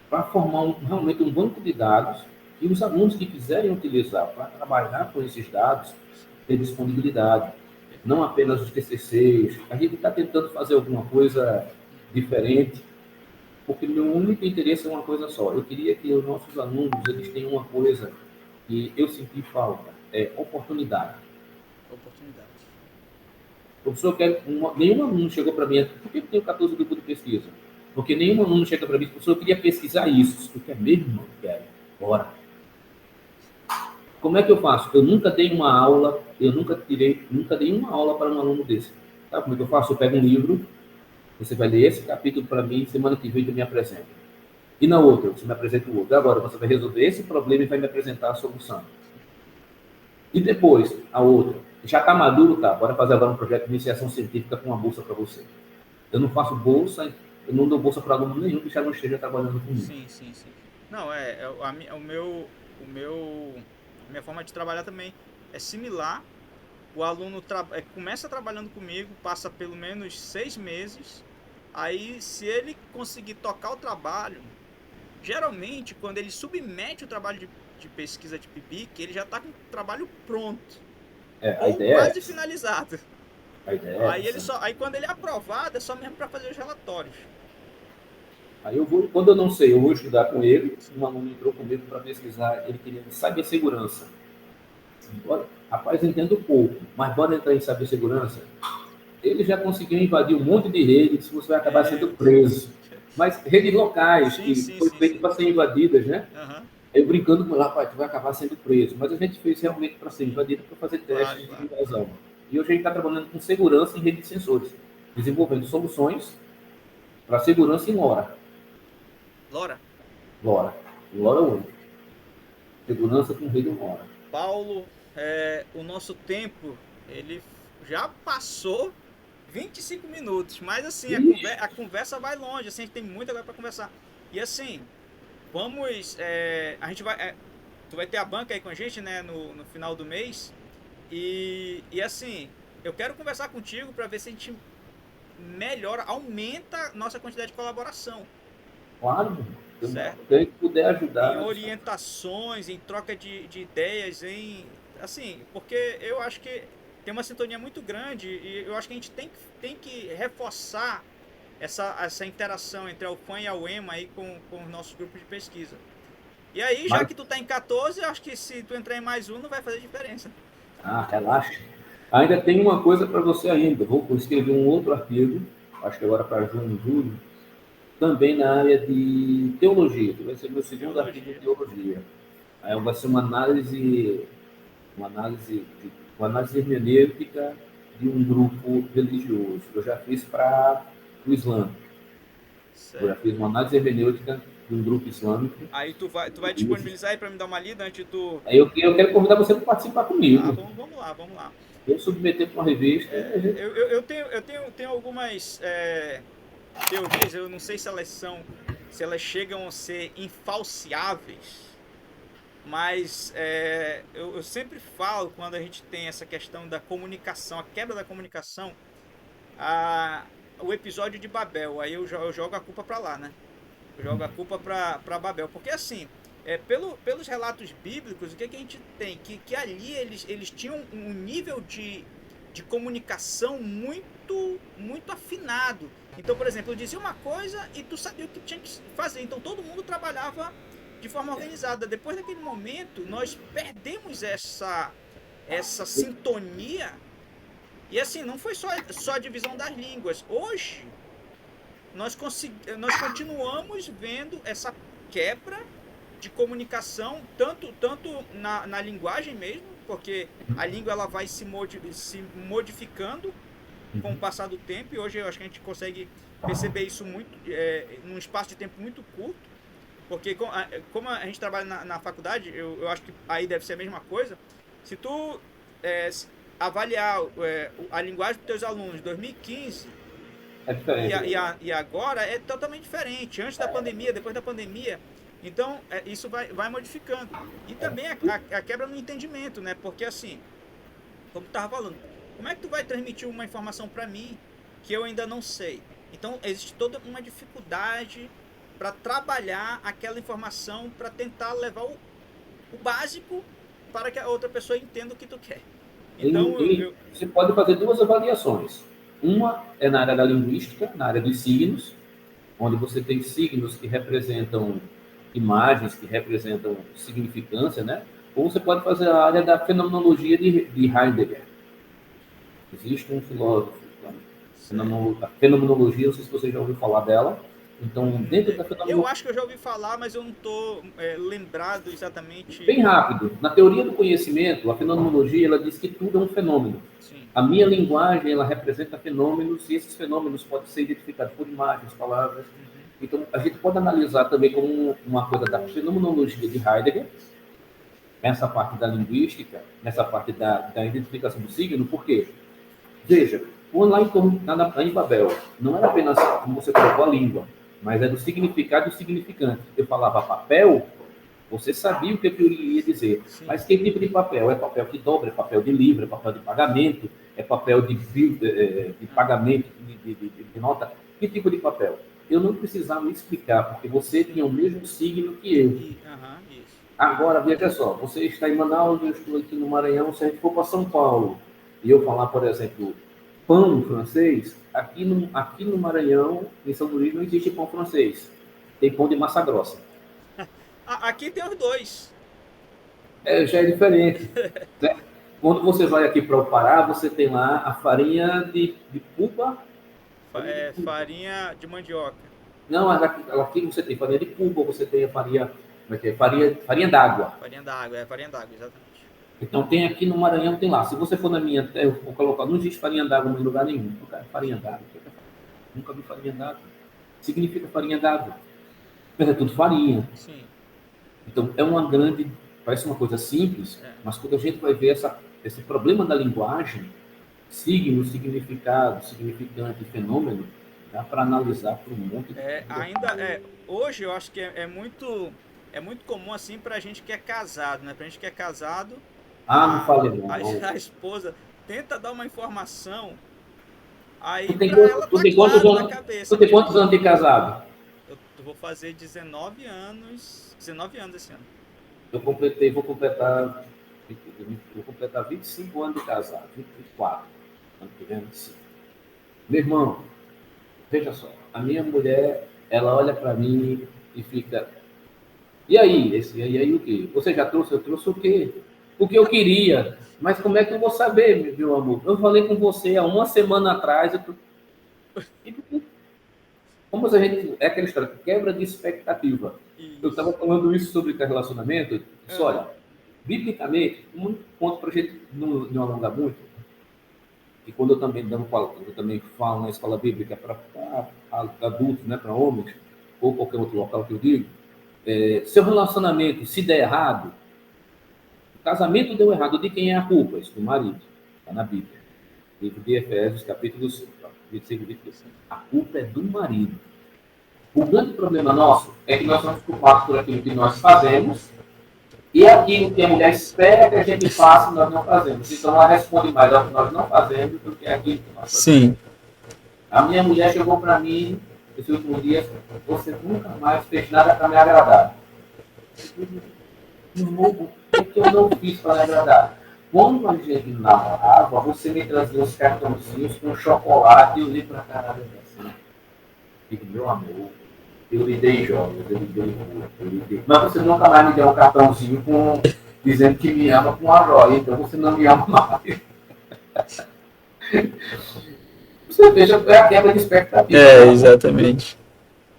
para formar realmente um banco de dados que os alunos que quiserem utilizar para trabalhar com esses dados ter disponibilidade. Não apenas os TCCs. A gente está tentando fazer alguma coisa diferente, porque meu único interesse é uma coisa só. Eu queria que os nossos alunos eles tenham uma coisa que eu senti falta, é oportunidade. O professor nenhum aluno chegou para mim, por que eu tenho 14 grupos de pesquisa? Porque nenhum aluno chega para mim, professor, eu queria pesquisar isso. Eu quero mesmo, não quero. Bora. Como é que eu faço? Eu nunca dei uma aula, nunca dei uma aula para um aluno desse. Sabe como é que eu faço? Eu pego um livro, você vai ler esse capítulo para mim, semana que vem eu me apresento. E na outra, você me apresenta o outro. Agora você vai resolver esse problema e vai me apresentar a solução. E depois, a outra. Já está maduro, tá? Bora fazer agora um projeto de iniciação científica com uma bolsa para você. Eu não faço bolsa, eu não dou bolsa para aluno nenhum que já não esteja trabalhando comigo. Sim. Não, minha forma de trabalhar também é similar. O aluno começa trabalhando comigo, passa pelo menos 6 meses. Aí, se ele conseguir tocar o trabalho, geralmente, quando ele submete o trabalho de pesquisa de PIBIC, ele já está com o trabalho pronto. Ou quase finalizado. A ideia aí quando ele é aprovado, é só mesmo para fazer os relatórios. Aí quando eu não sei, eu vou estudar com ele. Um aluno entrou comigo para pesquisar, ele queria cibersegurança. Rapaz, eu entendo pouco, mas bora entrar em cibersegurança. Ele já conseguiu invadir um monte de redes, você vai acabar sendo preso. Mas redes locais, que foi feito para ser invadidas, né? Eu brincando com ele, rapaz, tu vai acabar sendo preso. Mas a gente fez realmente para ser invadido, para fazer testes de invasão. E hoje a gente está trabalhando com segurança em rede de sensores, desenvolvendo soluções para segurança em LoRa. LoRa 8. Segurança com rede LoRa. Paulo, o nosso tempo, ele já passou 25 minutos, mas assim, a conversa vai longe, assim, a gente tem muita coisa para conversar. E assim, vamos, a gente vai, tu vai ter a banca aí com a gente, né, no final do mês, e assim, eu quero conversar contigo para ver se a gente melhora, aumenta nossa quantidade de colaboração. Claro, certo? Se puder ajudar. Em orientações, em troca de ideias, assim, porque eu acho que tem uma sintonia muito grande e eu acho que a gente tem que reforçar essa interação entre a UFAM e a UEMA aí com os nossos grupos de pesquisa. E aí, já que tu tá em 14, eu acho que se tu entrar em mais um, não vai fazer diferença. Relaxa. Ainda tem uma coisa para você ainda. Vou escrever um outro artigo, acho que agora para junho, julho, também na área de teologia, que vai ser meu segundo artigo de teologia. Aí vai ser uma análise hermenêutica de um grupo religioso. Eu já fiz para o Islã. Eu já fiz uma análise hermenêutica de um grupo islâmico. Aí tu vai disponibilizar aí para me dar uma lida antes de tu... Eu quero convidar você para participar comigo. Vamos lá. Eu submeter para uma revista. Eu tenho algumas teorias, eu não sei se elas chegam a ser infalciáveis, mas eu sempre falo, quando a gente tem essa questão da comunicação, a quebra da comunicação, o episódio de Babel, aí eu jogo a culpa para lá, né? Eu jogo a culpa para Babel, porque assim, pelos relatos bíblicos, o que a gente tem? Que ali eles tinham um nível de comunicação muito, muito afinado. Então, por exemplo, eu dizia uma coisa e tu sabia o que tinha que fazer. Então, todo mundo trabalhava de forma organizada. Depois daquele momento, nós perdemos essa sintonia. E assim, não foi só a divisão das línguas. Hoje, nós continuamos vendo essa quebra de comunicação, tanto na linguagem mesmo, porque a língua ela vai se modificando com o passar do tempo, e hoje eu acho que a gente consegue perceber isso muito num espaço de tempo muito curto, porque como a gente trabalha na faculdade, eu acho que aí deve ser a mesma coisa. Se tu avaliar a linguagem dos teus alunos de 2015 e agora é totalmente diferente, antes da pandemia, depois da pandemia. Então, isso vai modificando. E também a quebra no entendimento, né? Porque assim, como tu estava falando, como é que tu vai transmitir uma informação para mim que eu ainda não sei? Então, existe toda uma dificuldade para trabalhar aquela informação, para tentar levar o básico para que a outra pessoa entenda o que tu quer. Então, você pode fazer duas avaliações. Uma é na área da linguística, na área dos signos, onde você tem signos que representam imagens, que representam significância, né? Ou você pode fazer a área da fenomenologia de Heidegger. Existe um filósofo, a fenomenologia, não sei se você já ouviu falar dela. Então, dentro da fenomenologia... Eu acho que eu já ouvi falar, mas eu não estou lembrado exatamente... Bem rápido. Na teoria do conhecimento, a fenomenologia, ela diz que tudo é um fenômeno. Sim. A minha linguagem, ela representa fenômenos, e esses fenômenos podem ser identificados por imagens, palavras. Então, a gente pode analisar também como uma coisa da fenomenologia de Heidegger, essa parte da linguística, nessa parte da identificação do signo, porque, veja, lá em Babel, não era apenas, como você colocou, a língua, mas é do significado e do significante. Eu falava papel, você sabia o que eu ia dizer. Sim. Mas que tipo de papel? É papel que dobra, é papel de livro, é papel de pagamento, é papel de pagamento, de nota. Que tipo de papel? Eu não precisava me explicar, porque você tinha o mesmo signo que eu. Isso. Agora, veja só, você está em Manaus, eu estou aqui no Maranhão, se a gente for para São Paulo, e eu falar, por exemplo, pão francês, aqui no Maranhão, em São Luís, não existe pão francês. Tem pão de massa grossa. Aqui tem os dois. Já é diferente. Né? Quando você vai aqui para o Pará, você tem lá a farinha de puba. Farinha de mandioca. Não, aqui você tem farinha de puba, você tem a farinha... Como é que é? Farinha d'água. Farinha d'água, exatamente. Então tem aqui no Maranhão, tem lá. Se você for na minha terra, eu vou colocar, não existe farinha d'água em lugar nenhum. Farinha d'água. Nunca vi farinha d'água. Significa farinha d'água. Mas é tudo farinha. Sim. Então parece uma coisa simples, mas quando a gente vai ver esse problema da linguagem, signo, significado, significante, fenômeno, dá para analisar por um monte de hoje eu acho que é muito comum assim pra gente que é casado, né? Pra gente que é casado, não fale não. A esposa tenta dar uma informação, aí tu tem na cabeça. Tu tem quantos anos de casado? Eu vou fazer 19 anos esse ano. Vou completar Eu vou completar 25 anos de casado, 24, ano que vem, 25. Meu irmão, veja só, a minha mulher, ela olha para mim e fica... E aí? E aí o quê? Você já trouxe? Eu trouxe o quê? O que eu queria. Mas como é que eu vou saber, meu amor? Eu falei com você há uma semana atrás. Como a gente... É aquela história, quebra de expectativa. Isso. Eu estava falando isso sobre relacionamento. Disse, olha, biblicamente, um ponto para a gente não alongar muito, e quando eu também falo na escola bíblica para adultos, né, para homens, ou qualquer outro local que eu digo, seu relacionamento, se der errado, o casamento deu errado, de quem é a culpa? Isso do marido, está na Bíblia. Livro de Efésios, capítulo 5, 25, 25. A culpa é do marido. O grande problema nosso é que nós somos culpados por aquilo que nós fazemos e aquilo que a mulher espera que a gente faça, nós não fazemos. Então, ela responde mais ao que nós não fazemos do que aquilo que nós fazemos. Sim. A minha mulher chegou para mim, esse último dia, você nunca mais fez nada para me agradar. O que eu não fiz para me agradar? Quando a gente namorava, você me trazia os cartãozinhos com chocolate e eu li para caralho assim. Digo, meu amor, eu lhe dei joias, eu lhe dei roupa, eu lhe dei... Mas você nunca mais me deu um cartãozinho dizendo que me ama com uma joia, então você não me ama mais. Você veja, é a quebra de expectativa. Exatamente.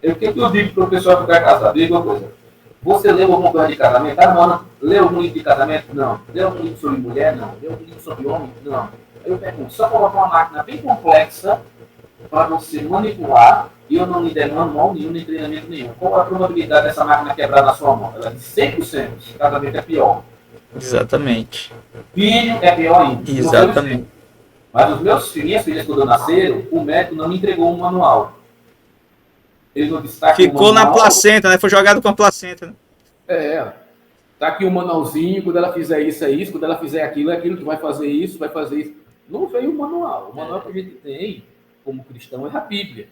O que eu digo para o pessoal que vai casar? Digo uma coisa. Você leu alguma coisa de casamento? Mano, leu algum livro de casamento? Não. Leu algum livro sobre mulher? Não. Leu algum livro sobre homem? Não. Eu pergunto, só colocar uma máquina bem complexa para você manipular e eu não lhe der manual nenhum, nem treinamento nenhum. Qual a probabilidade dessa máquina quebrar na sua mão? Ela é de 100%. Casamento é pior. Exatamente. Filho é pior ainda. Exatamente. Mas os meus filhos, quando nasceram, o médico não me entregou um manual. Ele não disse, ficou na placenta, né? Foi jogado com a placenta. Né? Tá aqui um manualzinho, quando ela fizer isso, é isso, quando ela fizer aquilo, é aquilo, que vai fazer isso, vai fazer isso. Não veio o manual. O manual que a gente tem, como cristão, é a Bíblia.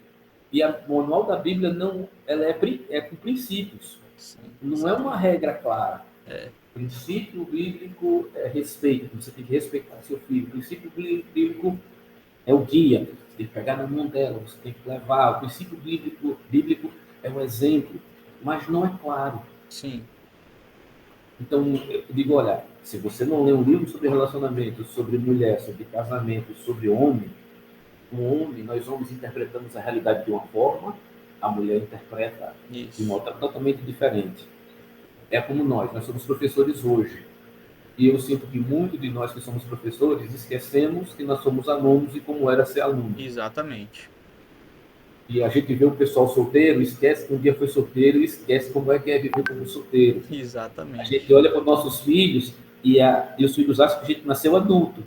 E o manual da Bíblia não, ela é com princípios. Sim, não é uma regra clara. Princípio bíblico é respeito. Você tem que respeitar seu filho. O princípio bíblico é o guia. Você tem que pegar na mão dela, você tem que levar. O princípio bíblico é um exemplo, mas não é claro. Sim. Então, eu digo, olha, se você não lê um livro sobre relacionamento, sobre mulher, sobre casamento, sobre homem, nós homens interpretamos a realidade de uma forma, a mulher interpreta de uma outra totalmente diferente. É como nós somos professores hoje. E eu sinto que muitos de nós que somos professores esquecemos que nós somos alunos e como era ser aluno. Exatamente. E a gente vê o pessoal solteiro, esquece que um dia foi solteiro e esquece como é que é viver como solteiro. Exatamente. A gente olha para os nossos filhos e os filhos acham que a gente nasceu adulto.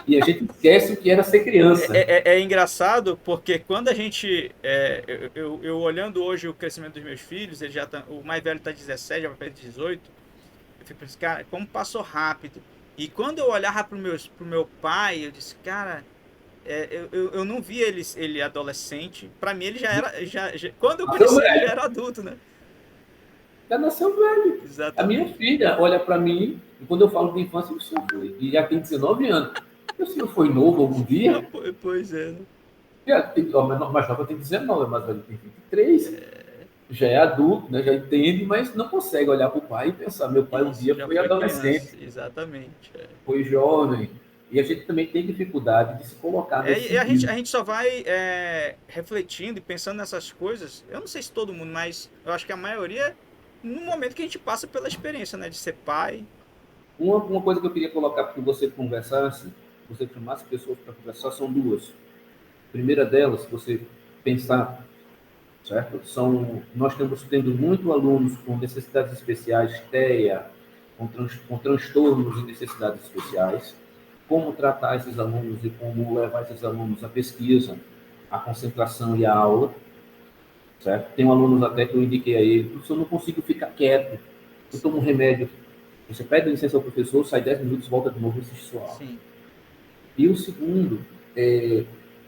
E a gente esquece o que era ser criança. É engraçado porque quando a gente... eu olhando hoje o crescimento dos meus filhos, ele já o mais velho está 17, já vai para 18, eu fico pensando, cara, como passou rápido. E quando eu olhava pro meu pai, eu disse, cara, eu não vi ele adolescente. Para mim ele já era... quando eu conheci ele já era adulto, né? Já nasceu velho. Exatamente. A minha filha olha para mim, e quando eu falo de infância, o senhor foi. E já tem 19 anos. O senhor foi novo algum dia? Pois é. Né? A mais nova tem 19, a mais velha tem 23. Já é adulto, né? Já entende, mas não consegue olhar para o pai e pensar, meu pai um dia foi adolescente. Criança. Exatamente. Foi jovem. E a gente também tem dificuldade de se colocar nesse e a gente só vai refletindo e pensando nessas coisas. Eu não sei se todo mundo, mas eu acho que a maioria, no momento que a gente passa pela experiência, né, de ser pai. Uma coisa que eu queria colocar para que você conversasse, você chamasse pessoas para conversar, são duas. A primeira delas, se você pensar, certo? Nós estamos tendo muitos alunos com necessidades especiais, TEA, com transtornos e necessidades especiais. Como tratar esses alunos e como levar esses alunos à pesquisa, à concentração e à aula. Certo? Tem um aluno até que eu indiquei a ele, professor, eu não consigo ficar quieto, eu tomo um remédio. Você pede licença ao professor, sai 10 minutos, volta de novo e assiste sua aula. Sim. E o segundo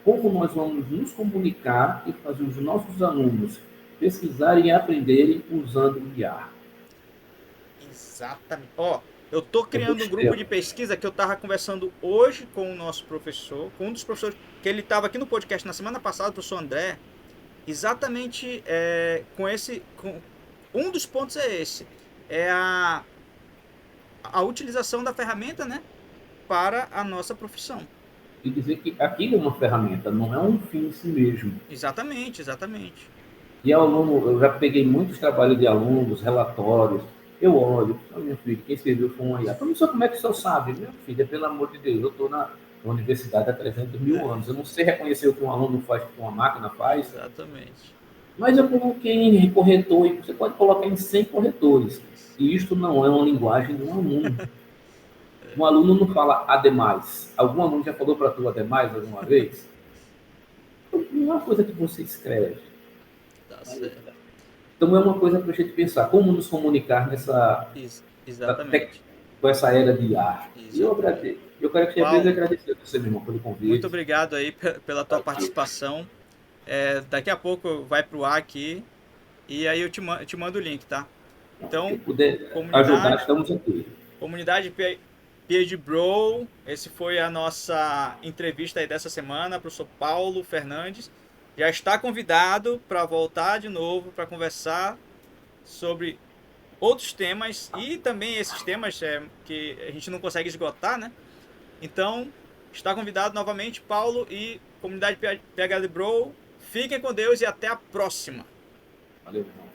como nós vamos nos comunicar e fazer os nossos alunos pesquisarem e aprenderem usando o IA. Exatamente. Eu estou criando um grupo de pesquisa que eu estava conversando hoje com o nosso professor, com um dos professores, que ele estava aqui no podcast na semana passada, o professor André, exatamente um dos pontos é esse, é a utilização da ferramenta, né, para a nossa profissão. E dizer que aquilo é uma ferramenta, não é um fim em si mesmo. Exatamente, exatamente. E aluno, eu já peguei muitos trabalhos de alunos, relatórios, eu olho, meu filho, quem escreveu foi um IA. Eu não sei como é que o senhor sabe, meu filho, pelo amor de Deus, eu estou na universidade há 300 mil anos, eu não sei reconhecer o que um aluno faz, o que uma máquina faz. Exatamente. Mas eu coloquei em corretor, e você pode colocar em 100 corretores, e isto não é uma linguagem de um aluno. Um aluno não fala ademais. Algum aluno já falou para tu ademais alguma vez? Não é uma coisa que você escreve. Tá certo. Então é uma coisa para a gente pensar, como nos comunicar Exatamente. Com essa era de IA. E eu agradeço. Eu quero que agradecer a você, meu irmão, pelo convite. Muito obrigado aí pela tua participação. Daqui a pouco vai pro ar aqui e aí eu te mando o link, tá? Então, se puder ajudar, estamos aqui. Comunidade PhD Bro, esse foi a nossa entrevista aí dessa semana, professor Paulo Fernandes. Já está convidado para voltar de novo para conversar sobre outros temas e também esses temas que a gente não consegue esgotar, né? Então, está convidado novamente, Paulo e comunidade PhD Bro. Fiquem com Deus e até a próxima. Valeu, irmão.